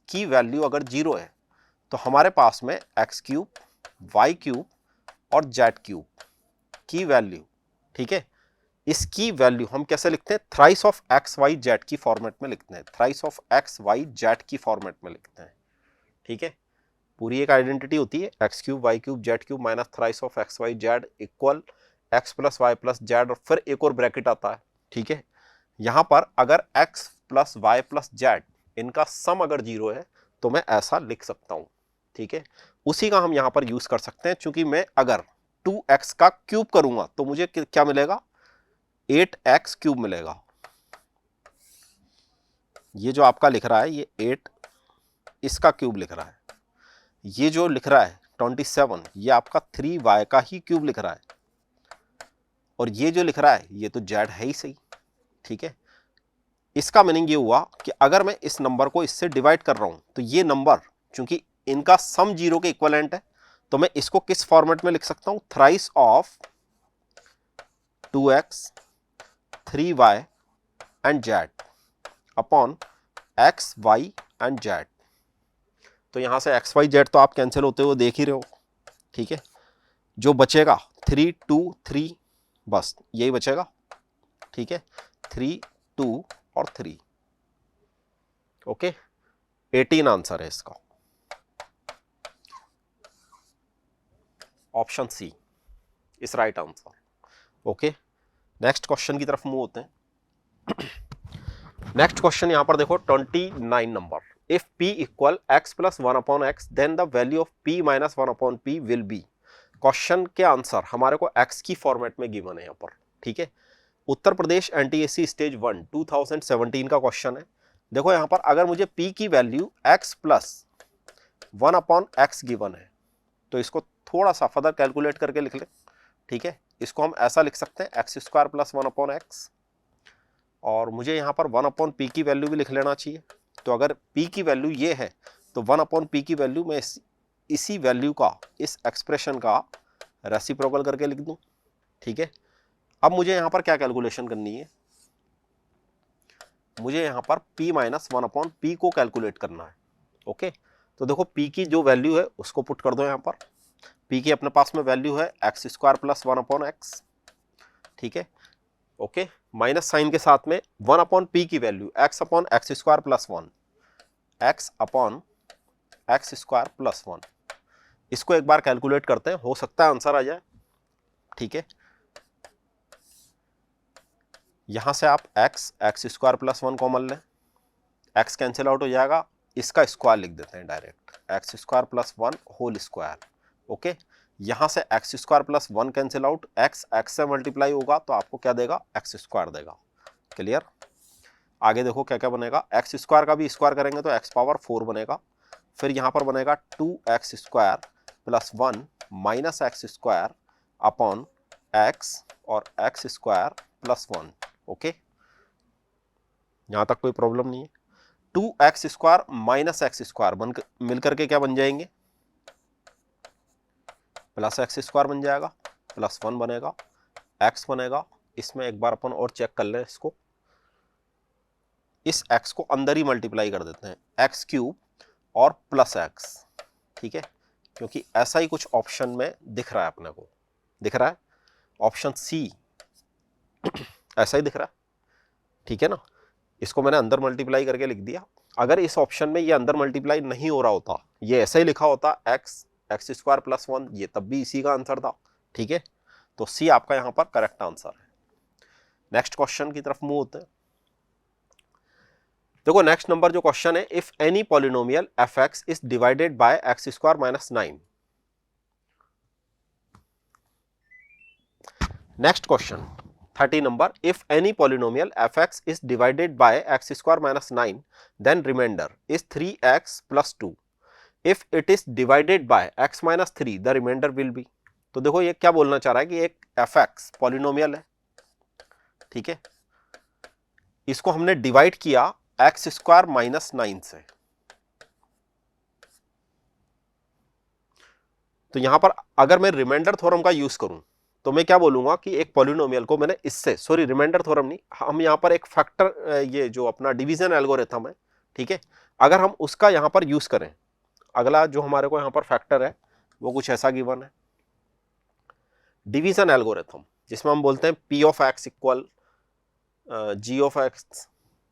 की वैल्यू अगर 0 है तो हमारे पास में x³ y³ और z³ की वैल्यू, ठीक है, इसकी वैल्यू हम कैसे लिखते हैं, thrice of x, y, z की फॉर्मेट में लिखते हैं, thrice of x, y, z की फॉर्मेट में लिखते हैं, ठीक है। पूरी एक आइडेंटिटी होती है x³ y³ z³ minus thrice of x, y, z equal x + y + z, और फिर एक और ब्रैकेट आता है, ठीक है। यहां पर अगर x + y + z इनका सम अगर 0 है तो मैं ऐसा लिख सकता हूं, ठीक है। उसी का हम यहां पर यूज कर सकते हैं, क्योंकि मैं अगर 2x का क्यूब करूंगा तो मुझे क्या मिलेगा, 8x³ मिलेगा। ये जो आपका लिख रहा है ये 8 इसका क्यूब लिख रहा है, ये जो लिख रहा है 27 ये आपका 3y का ही क्यूब लिख रहा है, और ये जो लिख रहा है ये तो z है ही सही, ठीक है। इसका मीनिंग ये हुआ कि अगर मैं इस नंबर को इससे डिवाइड कर रहा हूं तो ये नंबर, चूंकि इनका सम 0 के इक्विवेलेंट है, तो मैं इसको किस फॉर्मेट में लिख सकता हूं, thrice of 2x 3y and z upon x, y and z। तो यहां से x, y, z तो आप कैंसिल होते हुए देख ही रहे हो, ठीक है। जो बचेगा 3, 2, 3, बस यही बचेगा, ठीक है, 3, 2 और 3, ओके। 18 आंसर है इसका, option C is right answer, okay. Next question की तरफ मूव होते हैं। नेक्स्ट क्वेश्चन यहां पर देखो 29 number, if p equal x + 1/x then the value of p - 1/p will be. Question के आंसर हमारे को x की फॉर्मेट में गिवन है यहां पर, ठीक है। उत्तर प्रदेश NTSC स्टेज 1 2017 का क्वेश्चन है। देखो यहां पर अगर मुझे p की वैल्यू x + 1/x गिवन है तो इसको थोड़ा सा फर्दर कैलकुलेट करके लिख ले, ठीक है। इसको हम ऐसा लिख सकते हैं x² + 1/x, और मुझे यहाँ पर 1/p की वैल्यू भी लिख लेना चाहिए। तो अगर p की वैल्यू ये है तो 1/p की वैल्यू मैं इसी वैल्यू का, इस एक्सप्रेशन का रेसिप्रोकल करके लिख दूं, ठीक है। अब मुझे यहाँ पर क्या कैलकुलेशन करनी है, मुझे यहाँ पर p - 1/p को कैलकुलेट करना है, ओके। तो देखो p की जो वैल्यू है उसको पुट कर दो यहाँ पर, p की अपने पास में वैल्यू है x² + 1/x, ठीक है, ओके। माइनस साइन के साथ में 1/p की वैल्यू x/x² + 1, x/x² + 1, इसको एक बार कैलकुलेट करते हैं, हो सकता है आंसर आ जाए, ठीक है। यहां से आप x² + 1 कॉमन लें, x कैंसिल आउट हो जाएगा, इसका स्क्वायर लिख देते हैं direct, x² + 1 whole square, okay. यहां से x² + 1 कैंसिल आउट, x से मल्टीप्लाई होगा तो आपको क्या देगा, x² देगा, क्लियर। आगे देखो क्या क्या बनेगा, x² का भी स्क्वायर करेंगे तो x⁴ बनेगा, फिर यहाँ पर बनेगा 2x square plus 1 minus x square upon x और x स्क्वायर प्लस 1। ओके, यहाँ तक कोई प्रॉब्लम नहीं है। 2x square minus x square बन मिलकर के क्या बन जाएंगे, प्लस एक्स स्क्वायर बन जाएगा, प्लस 1 बनेगा, x बनेगा। इसमें एक बार अपन और चेक कर लें इसको, इस x को अंदर ही मल्टीप्लाई कर देते हैं, एक्स क्यूब और प्लस x, ठीक है, क्योंकि ऐसा ही कुछ ऑप्शन में दिख रहा है अपने को, दिख रहा है ऑप्शन सी ऐसा ही दिख रहा है, ठीक है ना। इसको मैंने अंदर मल्टीप्लाई करके लिख दिया। अगर इस ऑप्शन में ये अंदर मल्टीप्लाई नहीं हो रहा होता, ये ऐसा ही लिखा होता एक्स स्क्वायर प्लस 1, ये तब भी इसी का आंसर था, ठीक है। तो सी आपका यहां पर करेक्ट आंसर है। नेक्स्ट क्वेश्चन की तरफ मूव होते हैं। देखो नेक्स्ट नंबर जो क्वेश्चन है, if any polynomial f x is divided by x square minus 9। Next question 30 number, if any polynomial f x is divided by x square minus 9 then remainder is 3x plus 2। If it is divided by x minus 3 the remainder will be. तो देखो ये क्या बोलना चाह रहा है कि एक एफ एक्स पॉलिनोमियल है, ठीक है, इसको हमने डिवाइड किया एक्स स्क्वायर माइनस 9 से। तो यहां पर अगर मैं रिमाइंडर थ्योरम का यूज करूं तो मैं क्या बोलूंगा कि एक पॉलिनोमियल को मैंने इससे, सॉरी रिमाइंडर थ्योरम नहीं, हम यहां पर एक फैक्टर, ये जो अपना डिवीजन एल्गोरिथम है, ठीक है, अगर हम उसका यहां पर यूज करें, अगला जो हमारे को यहां पर फैक्टर है वो कुछ ऐसा गिवन है, डिवीजन एल्गोरिथम, जिसमें हम बोलते हैं p of x equal g of x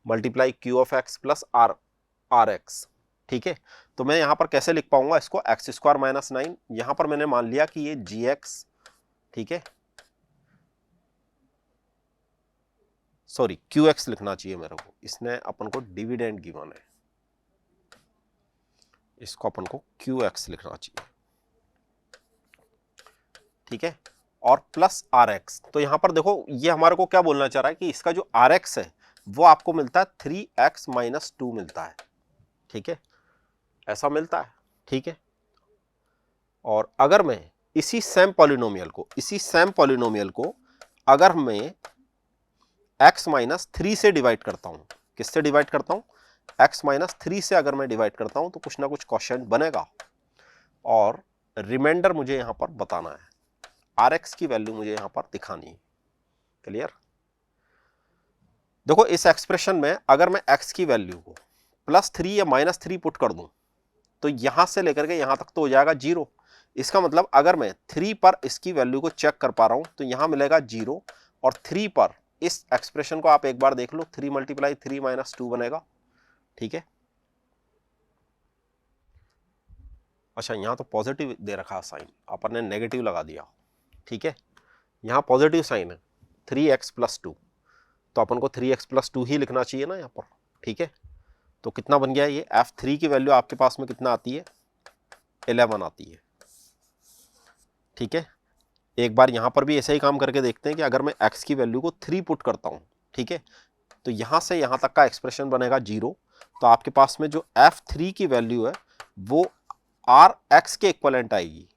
multiply q of x plus r x, ठीक है। तो मैं यहां पर कैसे लिख पाऊंगा इसको, एक्स स्क्वायर माइनस 9, यहां पर मैंने मान लिया कि ये जी एक्स, ठीक है, सॉरी क्यू एक्स लिखना चाहिए मेरे को, इसने अपन को डिविडेंड गिवन है, इसको अपन को क्यू एक्स लिखना चाहिए, ठीक है, और प्लस आर एक्स। तो यहां पर देखो ये हमारे को क्या बोलना चाह रहा है कि इसका जो आर एक्स है वो आपको मिलता है 3x माइनस 2 मिलता है, ठीक है, ऐसा मिलता है, ठीक है। और अगर मैं इसी सेम पॉलिनोमियल को अगर मैं x माइनस 3 से डिवाइड करता हूं, किससे डिवाइड करता हूं, x माइनस 3 से अगर मैं डिवाइड करता हूं तो कुछ ना कुछ क्वेश्चन बनेगा और रिमाइंडर मुझे यहां पर बताना है, rx की वैल्यू मुझे यहां पर दिखानी है। क्लियर। देखो इस एक्सप्रेशन में अगर मैं x की वैल्यू को +3 या -3 पुट कर दूं तो यहां से लेकर के यहां तक तो हो जाएगा 0। इसका मतलब अगर मैं 3 पर इसकी वैल्यू को चेक कर पा रहा हूं तो यहां मिलेगा 0 और 3 पर इस एक्सप्रेशन को आप एक बार देख लो, 3 × 3 - 2 बनेगा, ठीक है। अच्छा यहां तो पॉजिटिव दे रखा है साइन, अपन ने नेगेटिव लगा दिया, ठीक है, यहां पॉजिटिव साइन है 3x + 2, तो अपन को 3x + 2 ही लिखना चाहिए ना यहाँ पर, ठीक है। तो कितना बन गया ये, f3 की वैल्यू आपके पास में कितना आती है, 11 आती है, ठीक है। एक बार यहां पर भी ऐसा ही काम करके देखते हैं कि अगर मैं x की वैल्यू को 3 पुट करता हूं, ठीक है, तो यहां से यहां तक का एक्सप्रेशन बनेगा 0। तो आपके पास में जो f3 की वैल्यू है वो rx के इक्वलेंट आएगी,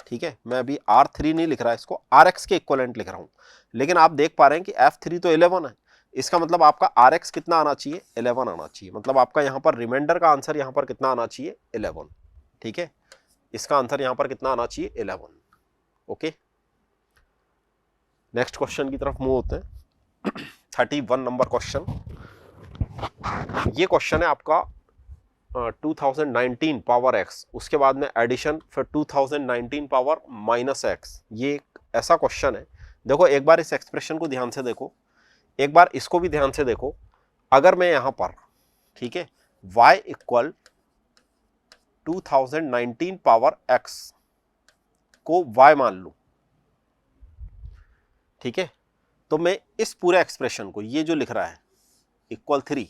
ठीक है। मैं अभी r3 नहीं लिख रहा, इसको rx के इक्वलेंट लिख रहा हूं, लेकिन आप देख पा रहे हैं कि f3 तो 11 है, इसका मतलब आपका rx कितना आना चाहिए, 11 आना चाहिए। मतलब आपका यहां पर रिमाइंडर का आंसर यहां पर कितना आना चाहिए, 11, ठीक है। इसका आंसर यहां पर कितना आना चाहिए, 11। ओके, नेक्स्ट क्वेश्चन की तरफ मूव होते हैं। 31 नंबर क्वेश्चन, ये क्वेश्चन है आपका 2019 पावर x, उसके बाद में एडिशन, फिर 2019 पावर -x। ये एक ऐसा क्वेश्चन है, देखो एक बार इस एक्सप्रेशन को ध्यान से देखो, एक बार इसको भी ध्यान से देखो। अगर मैं यहां पर, ठीक है, y = 2019 पावर x को y मान लूं, ठीक है, तो मैं इस पूरे एक्सप्रेशन को, ये जो लिख रहा है =3,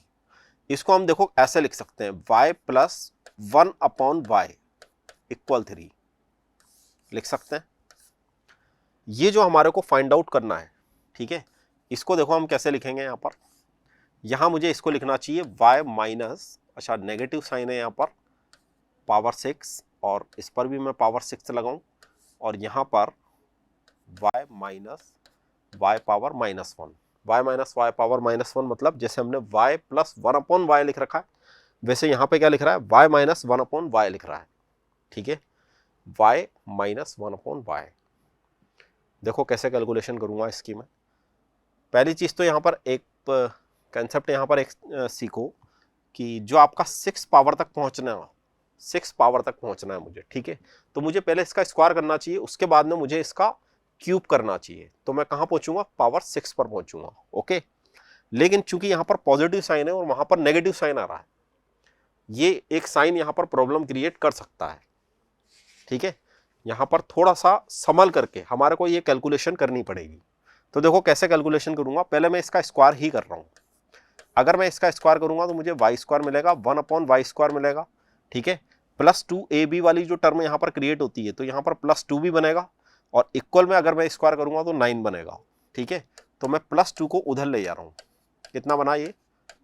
इसको हम देखो ऐसे लिख सकते हैं, y + 1/y = 3 लिख सकते हैं। ये जो हमारे को फाइंड आउट करना है, ठीक है, इसको देखो हम कैसे लिखेंगे। यहां पर, यहां मुझे इसको लिखना चाहिए y माइनस, अच्छा नेगेटिव साइन है यहां पर, पावर 6 और इस पर भी मैं पावर 6 लगाऊं और यहाँ पर y minus y power -1, y minus y power -1 मतलब जैसे हमने y प्लस 1/y लिख रखा है वैसे यहाँ पे क्या लिख रहा है, y माइनस 1/y लिख रहा है। ठीक है, y माइनस 1/y। देखो कैसे कैलकुलेशन करूंगा इसकी मैं। पहली चीज तो यहाँ पर एक कंसेप्ट यहाँ पर एक सीखो कि जो आपका 6 पावर तक पहुंचना है, 6 पावर तक पहुंचना है मुझे। ठीक है, तो मुझे पहले इसका स्क्वायर करना चाहिए, उसके बाद में मुझे इसका क्यूब करना चाहिए। तो मैं कहां पहुंचूंगा, पावर 6 पर पहुंचूंगा। ओके, लेकिन चूंकि यहां पर पॉजिटिव साइन है और वहां पर नेगेटिव साइन आ रहा है, ये एक साइन यहां पर प्रॉब्लम क्रिएट कर सकता है। ठीक है, यहां पर थोड़ा सा संभल करके हमारे को ये कैलकुलेशन करनी पड़ेगी। तो देखो कैसे कैलकुलेशन करूंगा, पहले मैं इसका स्क्वायर ही कर रहा हूं। अगर मैं इसका स्क्वायर करूंगा तो मुझे वाई स्क्वायर मिलेगा, 1/y² मिलेगा। ठीक है, +2ab वाली जो टर्म यहां पर क्रिएट होती है तो यहां पर +2 भी बनेगा और इक्वल में अगर मैं स्क्वायर करूंगा तो 9 बनेगा। ठीक है, तो मैं +2 को उधर ले जा रहा हूं। कितना बना, ये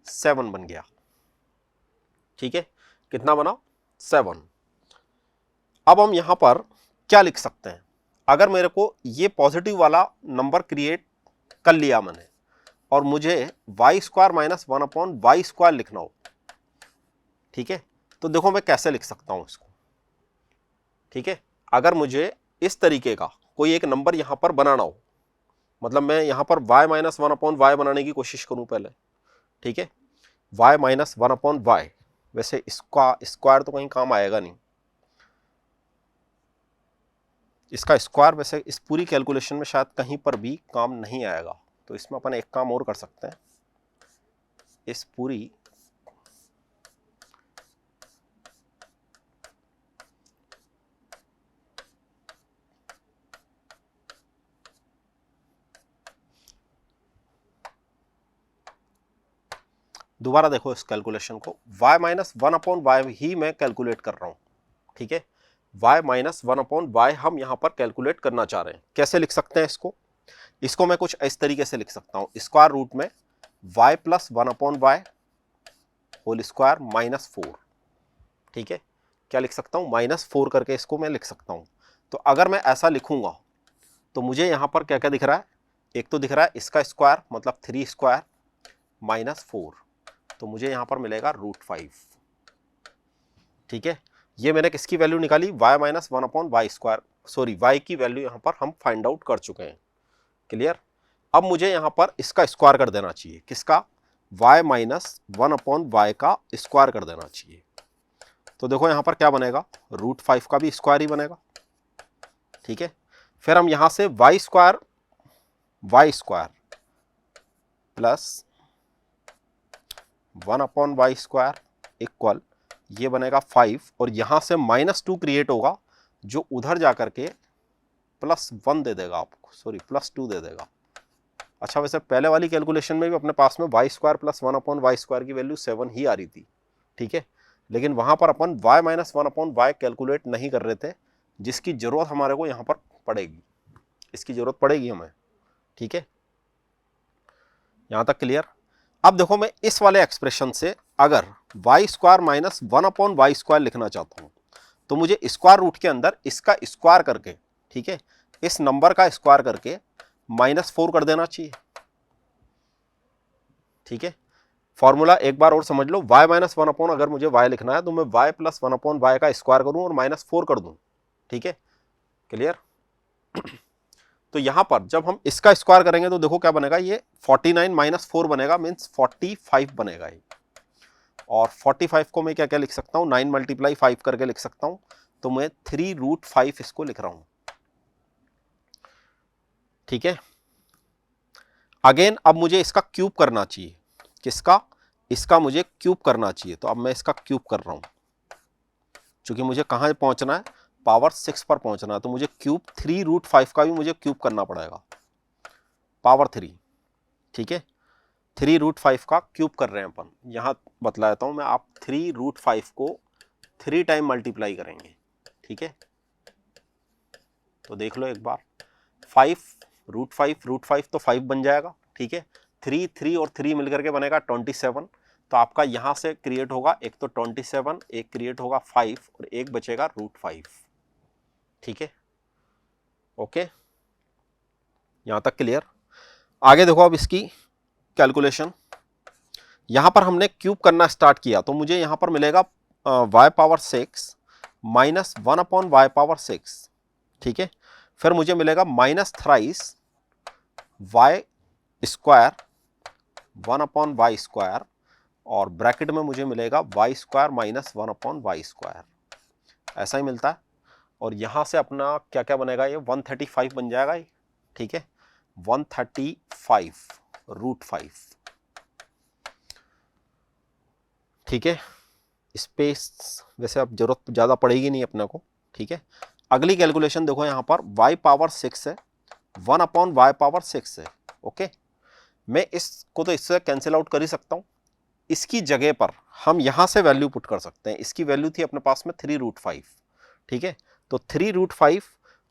7 बन गया। ठीक है, कितना बना, 7। अब हम यहां पर क्या लिख सकते हैं, अगर मेरे को ये पॉजिटिव वाला नंबर क्रिएट कर लिया मैंने और मुझे y² माइनस 1/y² लिखना हो, ठीक है, तो देखो मैं कैसे लिख सकता हूं इसको। ठीक है, अगर मुझे इस तरीके का कोई एक नंबर यहां पर बनाना हो, मतलब मैं यहां पर y माइनस 1/y बनाने की कोशिश करूं पहले। ठीक है, y माइनस 1/y, वैसे इसका स्क्वायर तो कहीं काम आएगा नहीं, इसका स्क्वायर वैसे इस पूरी कैलकुलेशन में शायद कहीं पर भी काम नहीं आएगा। तो इसमें अपन एक काम और कर सकते हैं, इस पूरी दोबारा देखो इस कैलकुलेशन को, y माइनस 1/y ही मैं कैलकुलेट कर रहा हूं। ठीक है, y माइनस 1/y हम यहां पर कैलकुलेट करना चाह रहे हैं। कैसे लिख सकते हैं इसको, इसको मैं कुछ इस तरीके से लिख सकता हूं, स्क्वायर रूट में y plus 1/y whole square -4। ठीक है, क्या लिख सकता हूं, -4 करके इसको मैं लिख सकता हूं। तो अगर मैं ऐसा लिखूंगा तो मुझे यहां पर क्या क्या दिख रहा है, एक तो दिख रहा है इसका स्क्वायर मतलब 3² -4, तो मुझे यहां पर मिलेगा √5। ठीक है, ये मैंने किसकी वैल्यू निकाली, y minus 1/y², sorry y की वैल्यू यहां पर हम फाइंड आउट कर चुके हैं। क्लियर, अब मुझे यहां पर इसका स्क्वायर कर देना चाहिए, किसका, y माइनस 1/y का स्क्वायर कर देना चाहिए। तो देखो यहां पर क्या बनेगा, √5 का भी स्क्वायर ही बनेगा। ठीक है, फिर हम यहां से y² प्लस 1/y² इक्वल, ये बनेगा 5 और यहां से -2 क्रिएट होगा जो उधर जाकर के +1 दे देगा आपको, सॉरी +2 दे देगा। अच्छा, वैसे पहले वाली कैलकुलेशन में भी अपने पास में y² प्लस 1/y² की वैल्यू 7 ही आ रही थी। ठीक है, लेकिन वहां पर अपन y माइनस 1/y कैलकुलेट नहीं कर रहे थे, जिसकी जरूरत हमारे को यहां पर पड़ेगी, इसकी जरूरत पड़ेगी हमें। ठीक है, यहां तक क्लियर। अब देखो मैं इस वाले एक्सप्रेशन से अगर y² माइनस 1/y² लिखना चाहता हूं तो मुझे स्क्वायर रूट के अंदर इसका स्क्वायर करके, ठीक है, इस नंबर का स्क्वायर करके -4 कर देना चाहिए। ठीक है, फॉर्मूला एक बार और समझ लो, y माइनस 1/ अगर मुझे y लिखना है तो मैं y प्लस 1/y का स्क्वायर करूं और -4 कर दूं। ठीक है, क्लियर। तो यहां पर जब हम इसका स्क्वायर करेंगे तो देखो क्या बनेगा, ये 49 - 4 बनेगा, मीन्स 45 बनेगा ये। और 45 को मैं क्या क्या लिख सकता हूं, 9 × 5 करके लिख सकता हूं, तो मैं 3√5 इसको लिख रहा हूं। ठीक है, अगेन अब मुझे इसका क्यूब करना चाहिए, किसका, इसका मुझे क्यूब करना चाहिए। तो अब मैं इसका क्यूब कर रहा हूं, क्योंकि मुझे कहां पहुंचना है, पावर 6 पर पहुंचना है, तो मुझे क्यूब 3√5 का भी मुझे क्यूब करना पड़ेगा, पावर 3। ठीक है, 3√5 का क्यूब कर रहे हैं अपन, यहां बतला देता हूं मैं, आप 3√5 को 3 टाइम मल्टीप्लाई करेंगे। ठीक है, तो देख लो एक बार, 5 √5 तो 5 बन जाएगा। ठीक है, 3 और 3 मिलकर के बनेगा 27, तो आपका यहां से क्रिएट होगा एक तो 27, एक क्रिएट होगा 5 और एक बचेगा √5। ठीक है, ओके, यहां तक क्लियर। आगे देखो अब इसकी कैलकुलेशन। यहां पर हमने क्यूब करना स्टार्ट किया तो मुझे यहां पर मिलेगा y⁻6 माइनस 1/y⁻6। ठीक है, फिर मुझे मिलेगा minus thrice y square 1/y², और ब्रैकेट में मुझे मिलेगा y² माइनस 1/y², ऐसा ही मिलता है। और यहां से अपना क्या क्या बनेगा, ये 135 बन जाएगा ये। ठीक है, 135 √5। ठीक है, स्पेस वैसे अब जरूरत ज़्यादा पड़ेगी नहीं अपने को। ठीक है, अगली कैलकुलेशन देखो, यहाँ पर y⁻6 है, 1/y⁻6 है। ओके, मैं इसको तो इससे कैंसिल आउट कर ही सकता हूँ। इसकी जगह पर हम यहाँ से वैल्यू पुट कर सकते हैं। इसकी वैल्यू थी अपने पास में 3√5। ठीक है, तो 3√5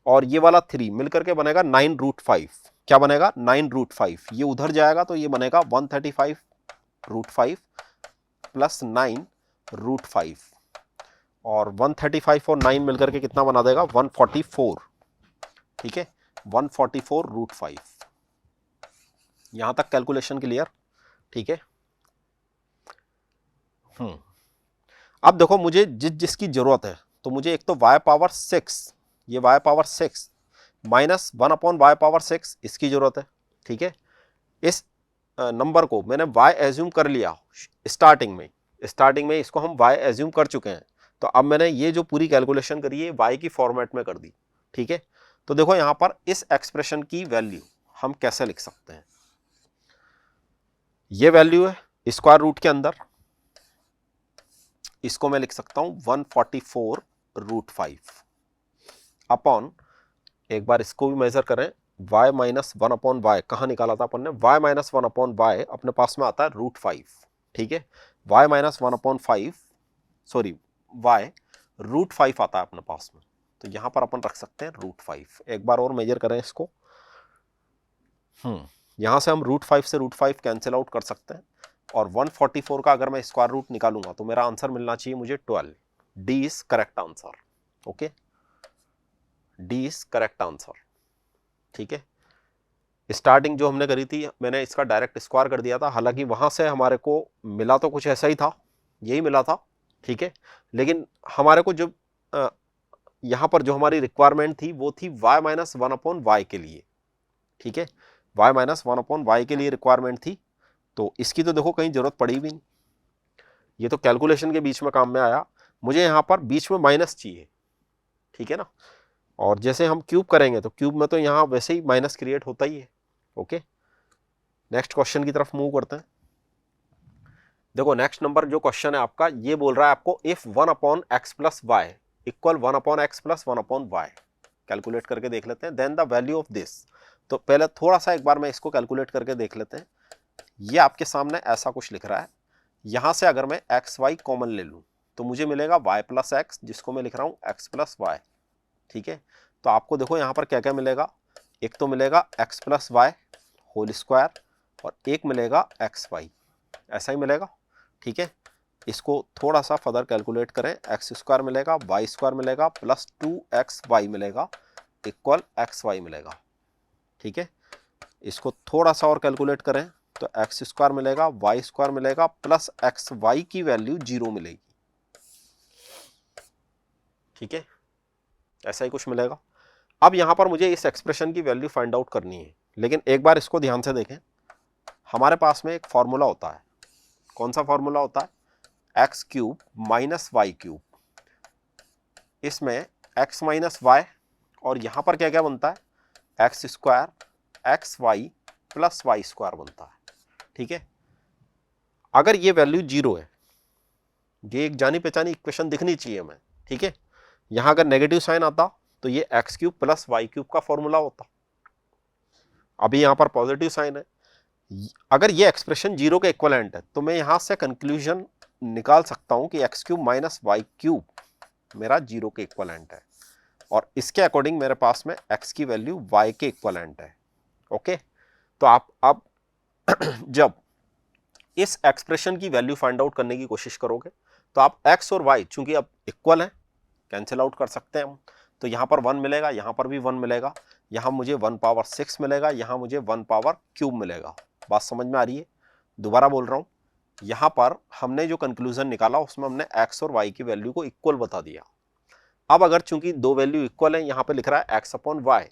और ये वाला 3 मिलकर के बनेगा 9√5। क्या बनेगा, 9√5। ये उधर जाएगा तो ये बनेगा 135√5 प्लस 9√5, और 135 और 9 मिलकर के कितना बना देगा, 144। ठीक है, 144√5। यहां तक कैलकुलेशन क्लियर। ठीक है, अब देखो मुझे जिसकी जरूरत है, तो मुझे एक तो y⁻6, ये y⁻6 माइनस 1/y⁻6 इसकी जरूरत है। ठीक है, इस नंबर को मैंने y एज्यूम कर लिया स्टार्टिंग में इसको हम y एज्यूम कर चुके हैं। तो अब मैंने ये जो पूरी कैलकुलेशन करी है y की फॉर्मेट में कर दी। ठीक है, तो देखो यहां पर इस एक्सप्रेशन की वैल्यू हम कैसे लिख सकते हैं। ये वैल्यू है स्क्वायर रूट के अंदर, इसको मैं लिख सकता हूं 144√5 अपॉन, एक बार इसको भी मेजर करें, y-1/y कहां निकाला था अपन ने, y-1/y अपने पास में आता है √5। ठीक है, y-1/5 सॉरी y√5 आता है अपने पास में, तो यहां पर अपन रख सकते हैं √5। एक बार और मेजर करें इसको, यहां से हम √5 से √5 कैंसिल आउट कर सकते हैं, और 144 का अगर मैं स्क्वायर रूट निकालूंगा तो मेरा आंसर मिलना चाहिए मुझे 12। D is correct answer. Okay, D is correct answer. ठीक है, स्टार्टिंग जो हमने करी थी मैंने इसका डायरेक्ट स्क्वायर कर दिया था, हालांकि वहां से हमारे को मिला तो कुछ ऐसा ही था, यही मिला था। ठीक है, लेकिन हमारे को जब यहां पर जो हमारी रिक्वायरमेंट थी वो थी y-1/y के लिए। ठीक है, y-1/y के लिए रिक्वायरमेंट थी, तो इसकी तो देखो कहीं जरूरत पड़ी भी नहीं, ये तो कैलकुलेशन के बीच में काम में आया। मुझे यहां पर बीच में माइनस चाहिए। ठीक है ना, और जैसे हम क्यूब करेंगे तो क्यूब में तो यहां वैसे ही माइनस क्रिएट होता ही है। ओके, नेक्स्ट क्वेश्चन की तरफ मूव करते हैं। देखो नेक्स्ट नंबर जो क्वेश्चन है आपका, ये बोल रहा है आपको if 1/x+y equal 1/x+1/y, calculate करके देख लेते हैं। Then the value of this, तो पहले थोड़ा सा एक बार मैं इसको कैलकुलेट करके देख लेते हैं। ये आपके सामने ऐसा कुछ लिख रहा है, यहां से अगर मैं xy कॉमन ले लूं तो मुझे मिलेगा y+x, जिसको मैं लिख रहा हूं x+y। ठीक है, तो आपको देखो यहां पर क्या क्या मिलेगा, एक तो मिलेगा x+y होल स्क्वायर, और एक मिलेगा xy, ऐसा ही मिलेगा। ठीक है, इसको थोड़ा सा फर्दर कैलकुलेट करें, x² मिलेगा, y² मिलेगा, प्लस 2xy मिलेगा, इक्वल xy मिलेगा। ठीक है, इसको थोड़ा सा और कैलकुलेट करें तो x² मिलेगा, y² मिलेगा, प्लस xy की वैल्यू 0 मिलेगी। ठीक है, ऐसा ही कुछ मिलेगा। अब यहां पर मुझे इस एक्सप्रेशन की वैल्यू फाइंड आउट करनी है, लेकिन एक बार इसको ध्यान से देखें। हमारे पास में एक फॉर्मूला होता है, कौन सा फॉर्मूला होता है, x³ माइनस y³। इसमें x माइनस y, और यहां पर क्या क्या बनता है, x² xy प्लस y² बनता है। ठीक है, अगर ये वैल्यू 0 है, ये एक जानी पहचानी इक्वेशन दिखनी चाहिए हमें। ठीक है, यहां अगर नेगेटिव साइन आता तो ये x³ प्लस y³ का फॉर्मूला होता, अभी यहां पर पॉजिटिव साइन है। अगर ये एक्सप्रेशन 0 के इक्वलेंट है तो मैं यहां से कंक्लूजन निकाल सकता हूं कि x³ माइनस y³ मेरा 0 के इक्वलेंट है, और इसके अकॉर्डिंग मेरे पास में x की वैल्यू y के इक्वलेंट है। ओके, तो आप अब जब इस एक्सप्रेशन की वैल्यू फाइंड आउट करने की कोशिश करोगे तो आप x और y चूंकि अब इक्वल है कैंसिल आउट कर सकते हैं हम, तो यहाँ पर 1 मिलेगा, यहाँ पर भी 1 मिलेगा, यहाँ मुझे 1 पावर 6 मिलेगा, यहाँ मुझे 1 पावर क्यूब मिलेगा। बात समझ में आ रही है? दोबारा बोल रहा हूँ, यहाँ पर हमने जो कंक्लूजन निकाला उसमें हमने x और y की वैल्यू को इक्वल बता दिया। अब अगर चूंकि दो वैल्यू इक्वल है, यहाँ पे लिख रहा है x अपॉन y,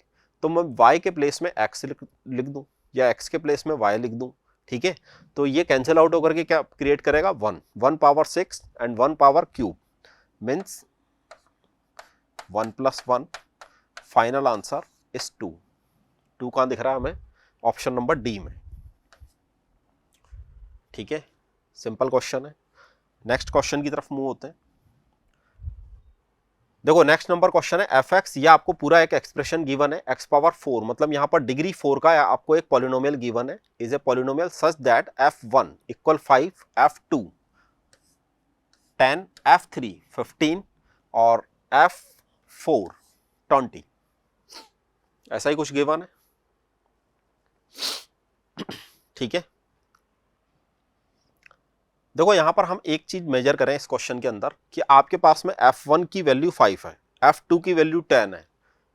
तो मैं y के प्लेस में x लिख दूं या x के प्लेस में y लिख दूं, ठीक है। तो ये कैंसिल आउट होकर के क्या क्रिएट करेगा? 1 power 6 and 1 power cube means 1 plus 1। Final answer is 2। 2 कहां दिख रहा है हमें? ऑप्शन नंबर डी में, ठीक है। सिंपल क्वेश्चन है। नेक्स्ट क्वेश्चन की तरफ मूव होते हैं। देखो नेक्स्ट नंबर क्वेश्चन है एफ एक्स, ये आपको पूरा एक एक्सप्रेशन गिवन है x पावर 4, मतलब यहां पर डिग्री 4 का आपको एक पॉलिनोमियल गिवन है, is a polynomial such that f1 equal 5, f2 10, f3 15 और f4 20। ऐसा ही कुछ गिवन है, ठीक है। देखो यहां पर हम एक चीज मेजर करें इस क्वेश्चन के अंदर कि आपके पास में f1 की वैल्यू 5 है, f2 की वैल्यू 10 है,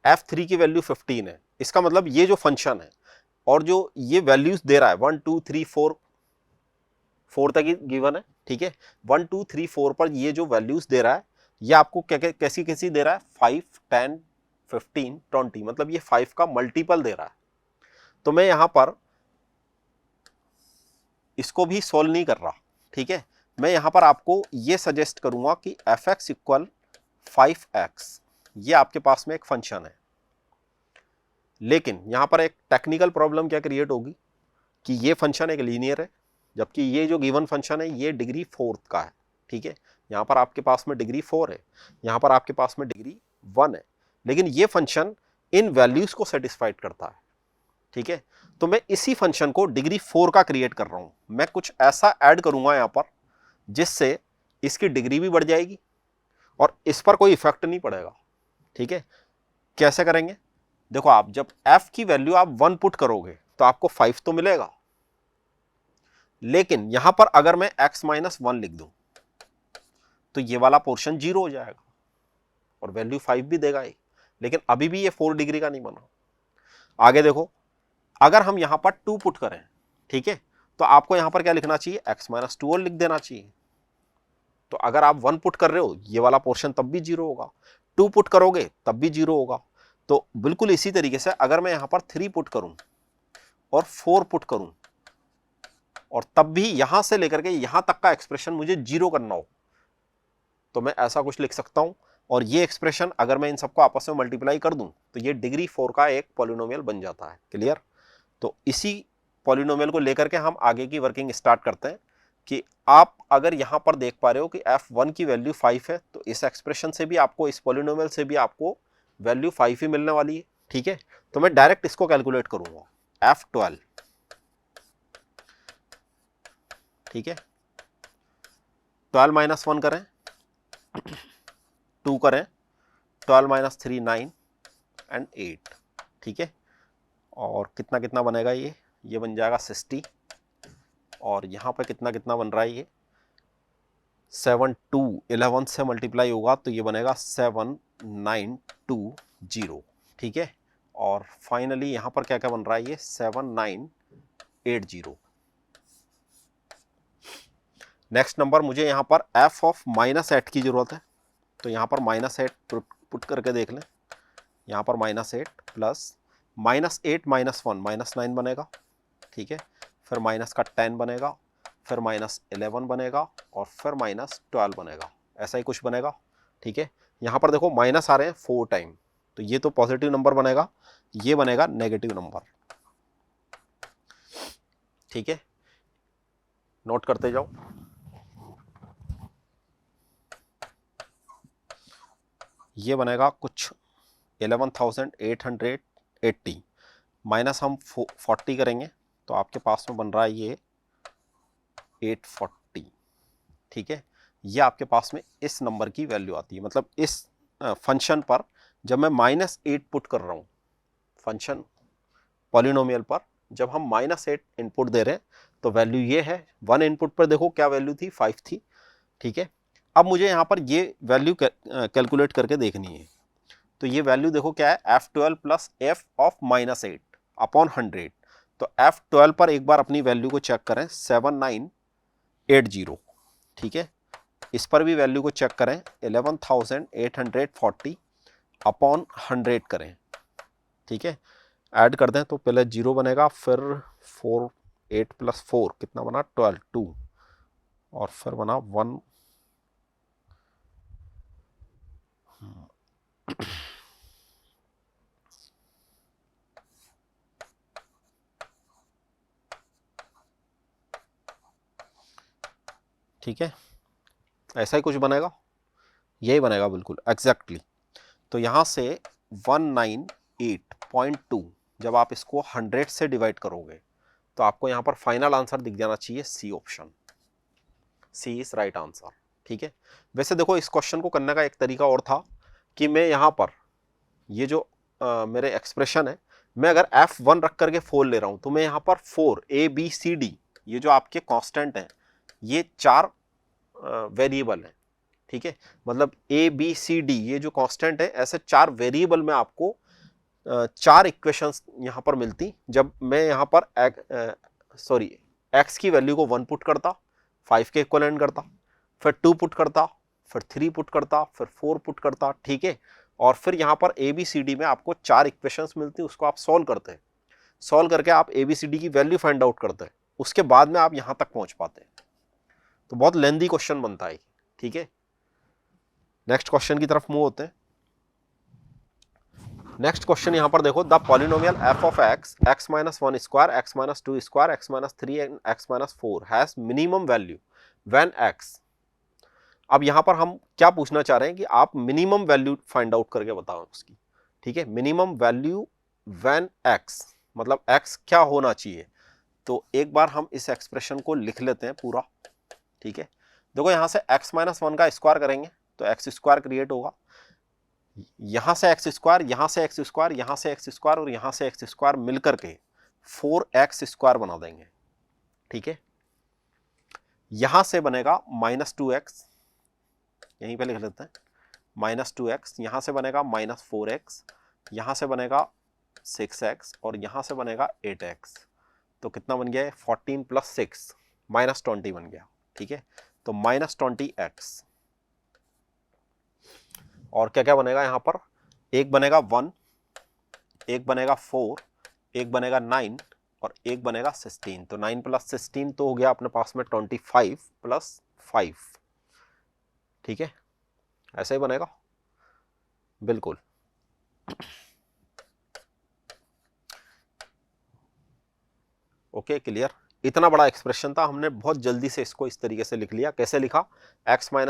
f3 की वैल्यू 15 है। इसका मतलब ये जो फंक्शन है और जो ये वैल्यूज दे रहा है 1 2 3 4 तक ही गिवन है, ठीक है। 1 2 3 4 पर ये जो वैल्यूज दे रहा है ये आपको कैसी कैसी दे रहा है? 5 10 15 20, मतलब ये 5 का मल्टीपल दे रहा है। तो मैं यहां पर इसको भी सोल्व नहीं कर रहा, ठीक है। मैं यहां पर आपको ये सजेस्ट करूंगा कि एफ एक्स इक्वल 5x, ये आपके पास में एक फंक्शन है, लेकिन यहां पर एक टेक्निकल प्रॉब्लम क्या क्रिएट होगी कि ये फंक्शन एक लीनियर है, जबकि ये जो गिवन फंक्शन है ये डिग्री 4 का है, ठीक है। यहां पर आपके पास में डिग्री 4 है, यहां पर आपके पास में डिग्री 1 है, लेकिन ये फंक्शन इन वैल्यूज को सेटिस्फाइड करता है, ठीक है। तो मैं इसी फंक्शन को डिग्री 4 का क्रिएट कर रहा हूं। मैं कुछ ऐसा ऐड करूंगा यहां पर जिससे इसकी डिग्री भी बढ़ जाएगी और इस पर कोई इफेक्ट नहीं पड़ेगा, ठीक है। कैसे करेंगे? देखो आप जब f की वैल्यू आप 1 पुट करोगे तो आपको 5 तो मिलेगा, लेकिन यहां पर अगर मैं x माइनस 1 लिख दूं तो ये वाला पोर्शन 0 हो जाएगा और वैल्यू 5 भी देगा ही, लेकिन अभी भी ये 4 डिग्री का नहीं बना। आगे देखो, अगर हम यहां पर 2 पुट करें, ठीक है, तो आपको यहां पर क्या लिखना चाहिए? x माइनस 2 और लिख देना चाहिए। तो अगर आप 1 पुट कर रहे हो ये वाला पोर्शन तब भी 0 होगा, 2 पुट करोगे तब भी 0 होगा। तो बिल्कुल इसी तरीके से अगर मैं यहां पर 3 पुट करूं और 4 पुट करूं और तब भी यहां से लेकर के यहां तक का एक्सप्रेशन मुझे 0 करना हो, तो मैं ऐसा कुछ लिख सकता हूं। और ये एक्सप्रेशन अगर मैं इन सबको आपस में मल्टीप्लाई कर दूं तो ये डिग्री 4 का एक पॉलिनोमियल बन जाता है। क्लियर? तो इसी पॉलिनोमियल को लेकर के हम आगे की वर्किंग स्टार्ट करते हैं कि आप अगर यहां पर देख पा रहे हो कि f1 की वैल्यू 5 है, तो इस एक्सप्रेशन से भी आपको, इस पॉलिनोमियल से भी आपको वैल्यू 5 ही मिलने वाली है, ठीक है। तो मैं डायरेक्ट इसको कैलकुलेट करूंगा, f12, ठीक है। 12 माइनस 1 करें, 2 करें, 12 माइनस 3 9 एंड 8, ठीक है। और कितना कितना बनेगा? ये बन जाएगा 60, और यहाँ पे कितना कितना बन रहा है? ये 7 2 11 से मल्टीप्लाई होगा तो ये बनेगा 7920, ठीक है। और फाइनली यहाँ पर क्या क्या बन रहा है? ये 7980। नेक्स्ट नंबर, मुझे यहाँ पर f ऑफ -8 की जरूरत है, तो यहाँ पर -8 पुट करके देख लें। यहाँ पर -8 प्लस -8 -1 -9 बनेगा, ठीक है। फिर माइनस का 10 बनेगा, फिर -11 बनेगा और फिर -12 बनेगा, ऐसा ही कुछ बनेगा, ठीक है। यहाँ पर देखो माइनस आ रहे हैं 4 टाइम, तो ये तो पॉजिटिव नंबर बनेगा, ये बनेगा नेगेटिव नंबर, ठीक है। नोट करते जाओ। ये बनेगा कुछ 11,880 माइनस हम 40 करेंगे तो आपके पास में बन रहा है ये 840, ठीक है। ये आपके पास में इस नंबर की वैल्यू आती है, मतलब इस फंक्शन पर जब मैं -8 पुट कर रहा हूँ, फंक्शन पॉलिनोमियल पर जब हम -8 इनपुट दे रहे हैं तो वैल्यू ये है। 1 इनपुट पर देखो क्या वैल्यू थी, 5 थी, ठीक है। अब मुझे यहाँ पर ये वैल्यू कैलकुलेट करके देखनी है। तो ये वैल्यू देखो क्या है, F12 plus F of -8 upon 100। तो F12 पर एक बार अपनी वैल्यू को चेक करें, 7980, ठीक है। इस पर भी वैल्यू को चेक करें, 11840 अपॉन 100 करें, ठीक है। ऐड कर दें तो पहले 0 बनेगा, फिर 4, 8 प्लस 4 कितना बना, 12, 2, और फिर बना 1। ठीक है, ऐसा ही कुछ बनेगा, यही बनेगा बिल्कुल एग्जैक्टली। तो यहाँ से 198.2 जब आप इसको 100 से डिवाइड करोगे तो आपको यहाँ पर फाइनल आंसर दिख जाना चाहिए, C option, C is right answer, ठीक है। वैसे देखो इस क्वेश्चन को करने का एक तरीका और था कि मैं यहाँ पर ये जो मेरे एक्सप्रेशन है, मैं अगर F1 रख करके 4 ले रहा हूँ तो मैं यहाँ पर 4 ABCD ये जो आपके कांस्टेंट हैं, ये 4 वेरिएबल हैं, ठीक है। मतलब ABCD ये जो कांस्टेंट है, ऐसे 4 वेरिएबल में आपको 4 इक्वेशंस यहाँ पर मिलती जब मैं यहाँ पर x की वैल्यू को 1 पुट करता, 5 के इक्वलेंट करता, फिर 2 पुट करता, फिर 3 पुट करता, फिर 4 पुट करता, ठीक है। और फिर यहाँ पर ABCD में आपको 4 इक्वेशंस मिलती, उसको आप सॉल्व करते हैं, सॉल्व करके आप ABCD की वैल्यू फाइंड आउट करते हैं, उसके बाद में आप यहाँ तक पहुँच पाते हैं। तो बहुत लेंदी क्वेश्चन बनता है, ठीक है। नेक्स्ट क्वेश्चन की तरफ मूव होते हैं। नेक्स्ट क्वेश्चन यहां पर देखो, the polynomial f of x, x - 1 square, x - 2 square, x - 3 and x - 4 has minimum value when x। अब यहां पर हम क्या पूछना चाह रहे हैं कि आप मिनिमम वैल्यू फाइंड आउट करके बताओ उसकी, ठीक है। मिनिमम वैल्यू व्हेन x मतलब x क्या होना चाहिए। तो एक बार हम इस एक्सप्रेशन को लिख लेते हैं पूरा, ठीक है। देखो यहां से x - 1 का स्क्वायर करेंगे तो x स्क्वायर क्रिएट होगा, यहां से एक्स स्क्वायर, यहां से एक्स स्क्वायर, यहां से एक्स स्क्वायर और यहां से एक्स स्क्वायर मिलकर के 4x स्क्वायर बना देंगे, ठीक है। यहां से बनेगा -2x, यहीं पे लिख लेते हैं, -2x, यहां से बनेगा -4x, यहां से बनेगा 6x और यहां से बनेगा 8x। तो कितना बन गया है, 14 + 6 -20 बन गया, ठीक है। तो -20x, और क्या क्या बनेगा यहां पर, एक बनेगा 1, एक बनेगा 4, एक बनेगा 9 और एक बनेगा 16। तो 9 + 16 तो हो गया अपने पास में 25 + 5, ठीक है। ऐसा ही बनेगा बिल्कुल। Okay, clear. इतना बड़ा एक्सप्रेशन था, हमने बहुत जल्दी से इसको इस तरीके से लिख लिया। कैसे लिखा, x - a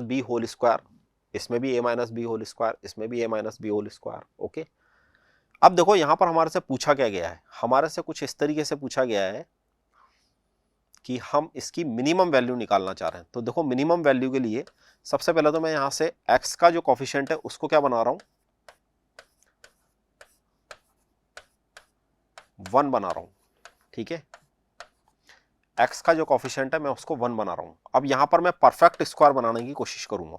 - b whole square, इसमें भी a - b होल स्क्वायर, इसमें भी a - b whole square, okay. अब देखो यहां पर हमारे से पूछा क्या गया है, हमारे से कुछ इस तरीके से पूछा गया है कि हम इसकी मिनिमम वैल्यू निकालना चाह रहे हैं। तो देखो मिनिमम वैल्यू के लिए सबसे पहले तो मैं यहां से x का जो कोफिशिएंट है उसको क्या बना रहा हूं, 1 बना रहा हूं, ठीक है। x का जो कोफिशिएंट है मैं उसको 1 बना रहा हूं। अब यहां पर मैं परफेक्ट स्क्वायर बनाने की कोशिश करूंगा,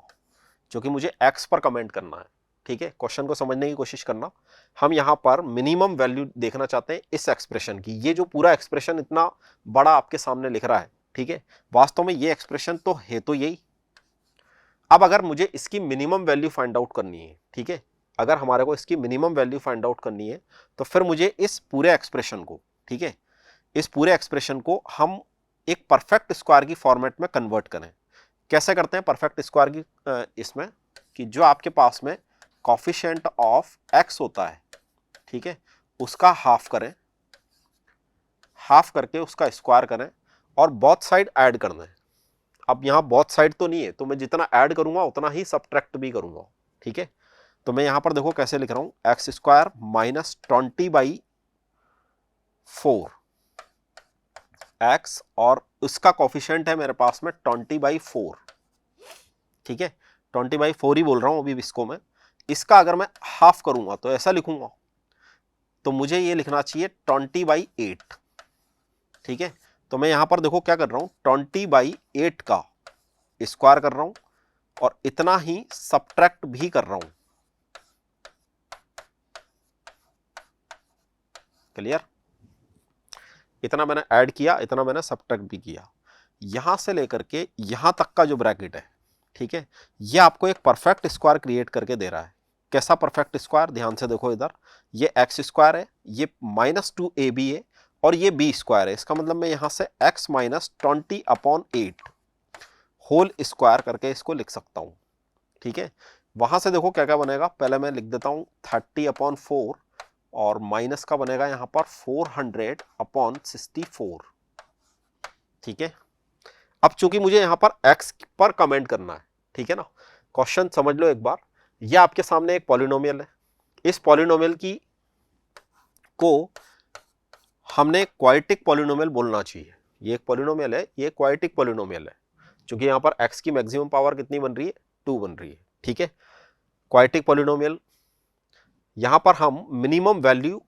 जो कि मुझे x पर कमेंट करना है, ठीक है। क्वेश्चन को समझने की कोशिश करना। हम यहां पर मिनिमम वैल्यू देखना चाहते हैं इस एक्सप्रेशन की। ये जो पूरा एक्सप्रेशन इतना बड़ा आपके सामने लिख रहा है, ठीक है, वास्तव में ये एक्सप्रेशन तो है तो यही। अब अगर मुझे इसकी मिनिमम वैल्यू फाइंड आउट करनी है, ठीक है, अगर हमारे को इसकी मिनिमम वैल्यू फाइंड आउट करनी है तो फिर मुझे इस पूरे एक्सप्रेशन को, ठीक है, इस पूरे एक्सप्रेशन को हम एक परफेक्ट स्क्वायर की फॉर्मेट में कन्वर्ट करें। कैसे करते हैं परफेक्ट स्क्वायर की, इसमें कि जो आपके पास में कोफिशिएंट ऑफ x होता है, ठीक है, उसका हाफ करें, हाफ करके उसका स्क्वायर करें और बोथ साइड ऐड कर दें। अब यहां बोथ साइड तो नहीं है, तो मैं जितना ऐड करूंगा उतना ही सबट्रैक्ट भी करूंगा, ठीक है। तो मैं यहां पर देखो कैसे लिख रहा हूं, एक्स स्क्वायर -20/4 x और उसका कोफिशिएंट है मेरे पास में 20/4, ठीक है। 20/4 ही बोल रहा हूं अभी इसको मैं। इसका अगर मैं हाफ करूंगा तो ऐसा लिखूंगा, तो मुझे ये लिखना चाहिए 20/8, ठीक है। तो मैं यहां पर देखो क्या कर रहा हूं, 20/8 का स्क्वायर कर रहा हूं और इतना ही सब्ट्रैक्ट भी कर रहा हूं। क्लियर? इतना मैंने ऐड किया, इतना मैंने सब्ट्रैक्ट भी किया। यहां से लेकर के यहां तक का जो ब्रैकेट है, ठीक है, ये आपको एक परफेक्ट स्क्वायर क्रिएट करके दे रहा है। कैसा परफेक्ट स्क्वायर? ध्यान से देखो इधर, ये एक्स स्क्वायर है, ये -2ab है और ये बी स्क्वायर है। इसका मतलब मैं यहां से x - 20/8 होल स्क्वायर करके इसको लिख सकता हूं। ठीक है, वहां से देखो क्या क्या बनेगा, पहले मैं लिख देता हूं 30/4 और माइनस का बनेगा यहां पर 400/64। ठीक है, अब चूंकि मुझे यहां पर x पर कमेंट करना है, ठीक है ना, क्वेश्चन समझ लो एक बार। ये आपके सामने एक पॉलिनोमियल है, इस पॉलिनोमियल की को हमने क्वाड्रेटिक पॉलिनोमियल बोलना चाहिए। ये एक पॉलिनोमियल है, ये क्वाड्रेटिक पॉलिनोमियल है, क्योंकि यहां पर x की मैक्सिमम पावर कितनी बन रही है, 2 बन रही है। ठीक है, क्वाड्रेटिक पॉलिनोमियल, यहां पर हम मिनिमम वैल्यू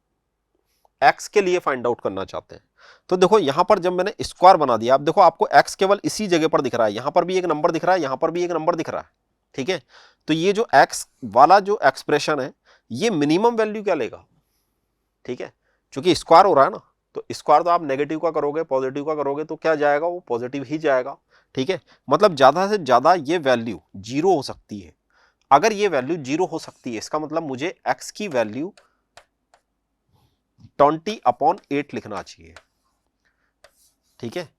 x के लिए फाइंड आउट करना चाहते हैं। तो देखो यहां पर जब मैंने स्क्वायर बना दिया, आप देखो आपको x केवल इसी जगह पर दिख रहा है, यहां पर भी एक नंबर दिख रहा है, यहां पर भी एक नंबर दिख रहा है। ठीक है, तो ये जो x वाला जो एक्सप्रेशन है, ये मिनिमम वैल्यू क्या लेगा? ठीक है, क्योंकि स्क्वायर हो रहा है ना, तो स्क्वायर तो आप नेगेटिव का करोगे, पॉजिटिव का करोगे तो क्या जाएगा, वो पॉजिटिव ही जाएगा। ठीक है, मतलब ज्यादा से ज्यादा ये वैल्यू 0 हो सकती है। अगर ये वैल्यू 0 हो सकती है, इसका मतलब मुझे x की वैल्यू 20/8 लिखना चाहिए। ठीक है,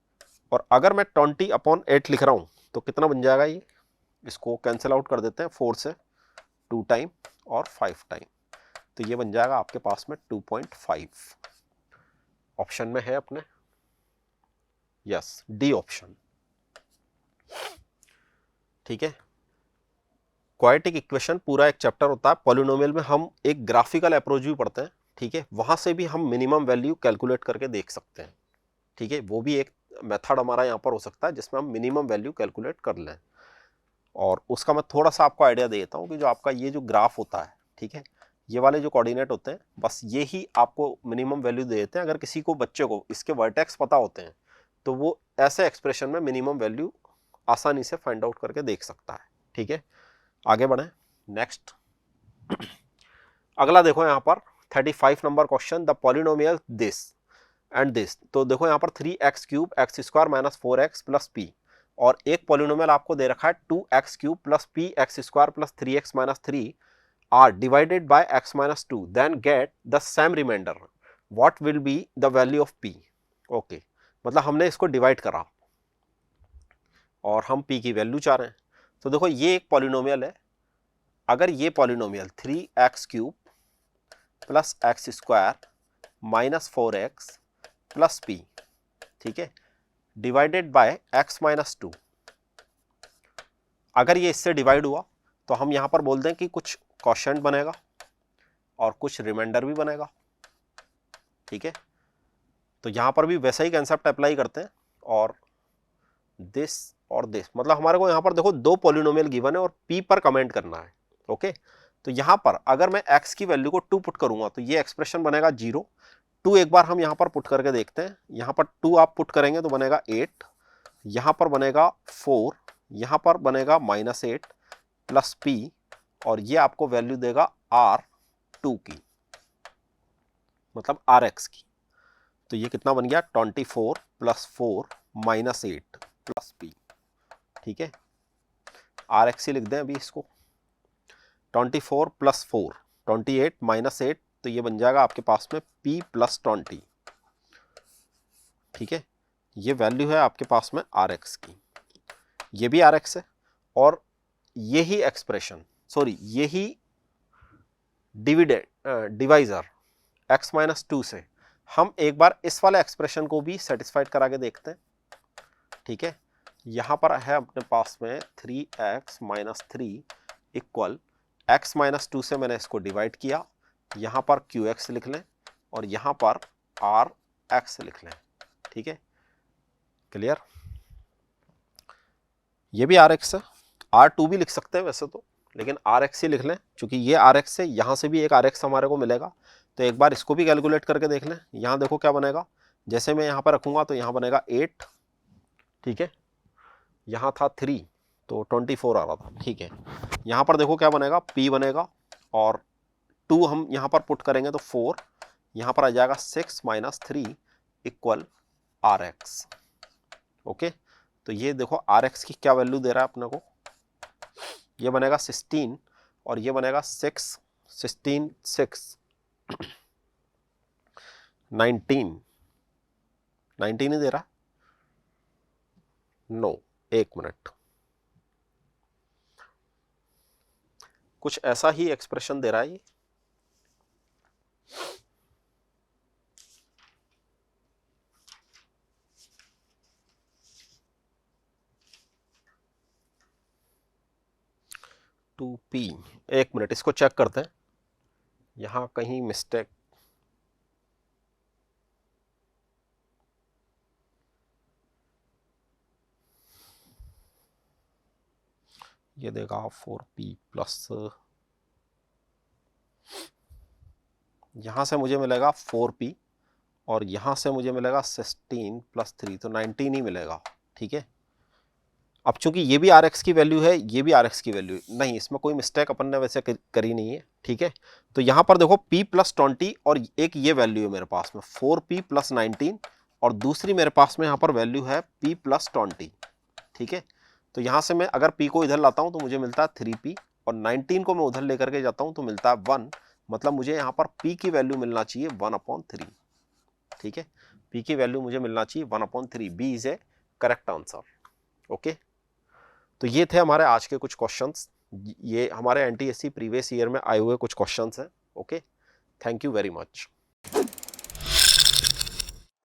और अगर मैं 20/8 लिख रहा हूं तो कितना बन जाएगा ये, इसको कैंसिल आउट कर देते हैं, 4 से 2 टाइम और 5 टाइम, तो ये बन जाएगा आपके पास में 2.5। ऑप्शन में है अपने, यस, डी ऑप्शन। ठीक है, क्वाड्रेटिक इक्वेशन पूरा एक चैप्टर होता है, पॉलिनोमियल में हम एक ग्राफिकल अप्रोच भी पढ़ते हैं। ठीक है, वहां से भी हम मिनिमम वैल्यू कैलकुलेट करके देख सकते हैं। ठीक है, वो भी एक मेथड हमारा यहाँ पर हो सकता है जिसमें हम मिनिमम वैल्यू कैलकुलेट कर लें। और उसका मैं थोड़ा सा आपको आइडिया दे देता हूँ कि जो आपका ये जो ग्राफ होता है, ठीक है, ये वाले जो कोऑर्डिनेट होते हैं, बस ये ही आपको मिनिमम वैल्यू दे देते हैं। अगर किसी को, बच्चे को इसके वर्टेक्स पता होते हैं तो वो ऐसे एक्सप्रेशन में मिनिमम वैल्यू आसानी से फाइंड आउट करके देख सकता है। ठीक है, आगे बढ़े, नेक्स्ट। अगला देखो यहाँ पर 35 number question, the polynomial this and this. तो देखो यहाँ पर 3x³ x² - 4x + p, और एक पॉलिनोमियल आपको दे रखा है 2x³ + px² + 3x - 3 are divided by x - 2, then get the same remainder, what will be the value of p? Okay, मतलब हमने इसको डिवाइड करा और हम p की वैल्यू चाह रहे हैं। तो देखो ये एक पॉलिनोमियल है, अगर ये polynomial 3x³ + x² - 4x + p, ठीक है, डिवाइडेड बाय x - 2, अगर ये इससे डिवाइड हुआ तो हम यहां पर बोल दें कि कुछ क्वोशिएंट बनेगा और कुछ रिमाइंडर भी बनेगा। ठीक है, तो यहां पर भी वैसा ही कंसेप्ट अप्लाई करते हैं, और दिस और दिस, मतलब हमारे को यहां पर देखो दो पॉलिनोमियल गिवन है और p पर कमेंट करना है। ओके, तो यहां पर अगर मैं x की वैल्यू को 2 पुट करूंगा तो ये एक्सप्रेशन बनेगा 0। 2 एक बार हम यहां पर पुट करके देखते हैं, यहां पर 2 आप पुट करेंगे तो बनेगा 8, यहां पर बनेगा 4, यहां पर बनेगा -8 + p, और ये आपको वैल्यू देगा r2 की, मतलब rx की। तो ये कितना बन गया, 24 + 4 - 8 + p। ठीक है, rx ही लिख दें अभी इसको, 24 + 4 28 - 8, तो ये बन जाएगा आपके पास में p + 20। ठीक है, ये वैल्यू है आपके पास में rx की, ये भी rx है, और यही एक्सप्रेशन, सॉरी यही डिवाइजर x - 2 से हम एक बार इस वाले एक्सप्रेशन को भी सेटिस्फाइड करा के देखते हैं। ठीक है, यहां पर है अपने पास में 3x - 3 इक्वल x - 2 से मैंने इसको डिवाइड किया, यहां पर qx लिख लें और यहां पर rx लिख लें। ठीक है, क्लियर? ये भी rx है, r2 भी लिख सकते हैं वैसे तो, लेकिन rx ही लिख लें, क्योंकि ये rx है, यहां से भी एक rx हमारे को मिलेगा। तो एक बार इसको भी कैलकुलेट करके देख लें, यहां देखो क्या बनेगा, जैसे मैं यहाँ पर रखूँगा तो यहाँ बनेगा 8, ठीक है, यहाँ था 3 तो 24 आ रहा था, ठीक है। यहाँ पर देखो क्या बनेगा, P बनेगा और 2 हम यहाँ पर पुट करेंगे तो 4, यहाँ पर आ जाएगा 6 माइनस 3 इक्वल RX। ओके, तो ये देखो RX की क्या वैल्यू दे रहा है अपने को, ये बनेगा 16 और ये बनेगा 6, 16 6 19 ही दे रहा, नो, एक मिनट, कुछ ऐसा ही एक्सप्रेशन दे रहा है ये। टू पी, एक मिनट इसको चेक करते हैं, यहां कहीं मिस्टेक, ये देगा 4p प्लस, यहां से मुझे मिलेगा 4p और यहां से मुझे मिलेगा 16 प्लस 3 तो 19 ही मिलेगा, ठीक है। अब चूंकि ये भी RX की वैल्यू है, ये भी RX की वैल्यू नहीं, इसमें कोई मिस्टेक अपन ने वैसे करी नहीं है, ठीक है। तो यहां पर देखो P प्लस 20 और एक ये वैल्यू है मेरे पास में 4p प्लस 19 और दूसरी मेरे पास में यहां पर वैल्यू है P प्लस 20, ठीक है। तो यहां से मैं अगर P को इधर लाता हूं तो मुझे मिलता है 3p और 19 को मैं उधर लेकर के जाता हूं तो मिलता है 1, मतलब मुझे यहां पर P की वैल्यू मिलना चाहिए 1/3, ठीक है। P की वैल्यू मुझे मिलना चाहिए 1/3, B is a correct answer. Okay, तो ये थे हमारे आज के कुछ क्वेश्चंस, ये हमारे NTSC प्रीवियस ईयर में आए हुए कुछ क्वेश्चंस हैं। Okay, thank you very much.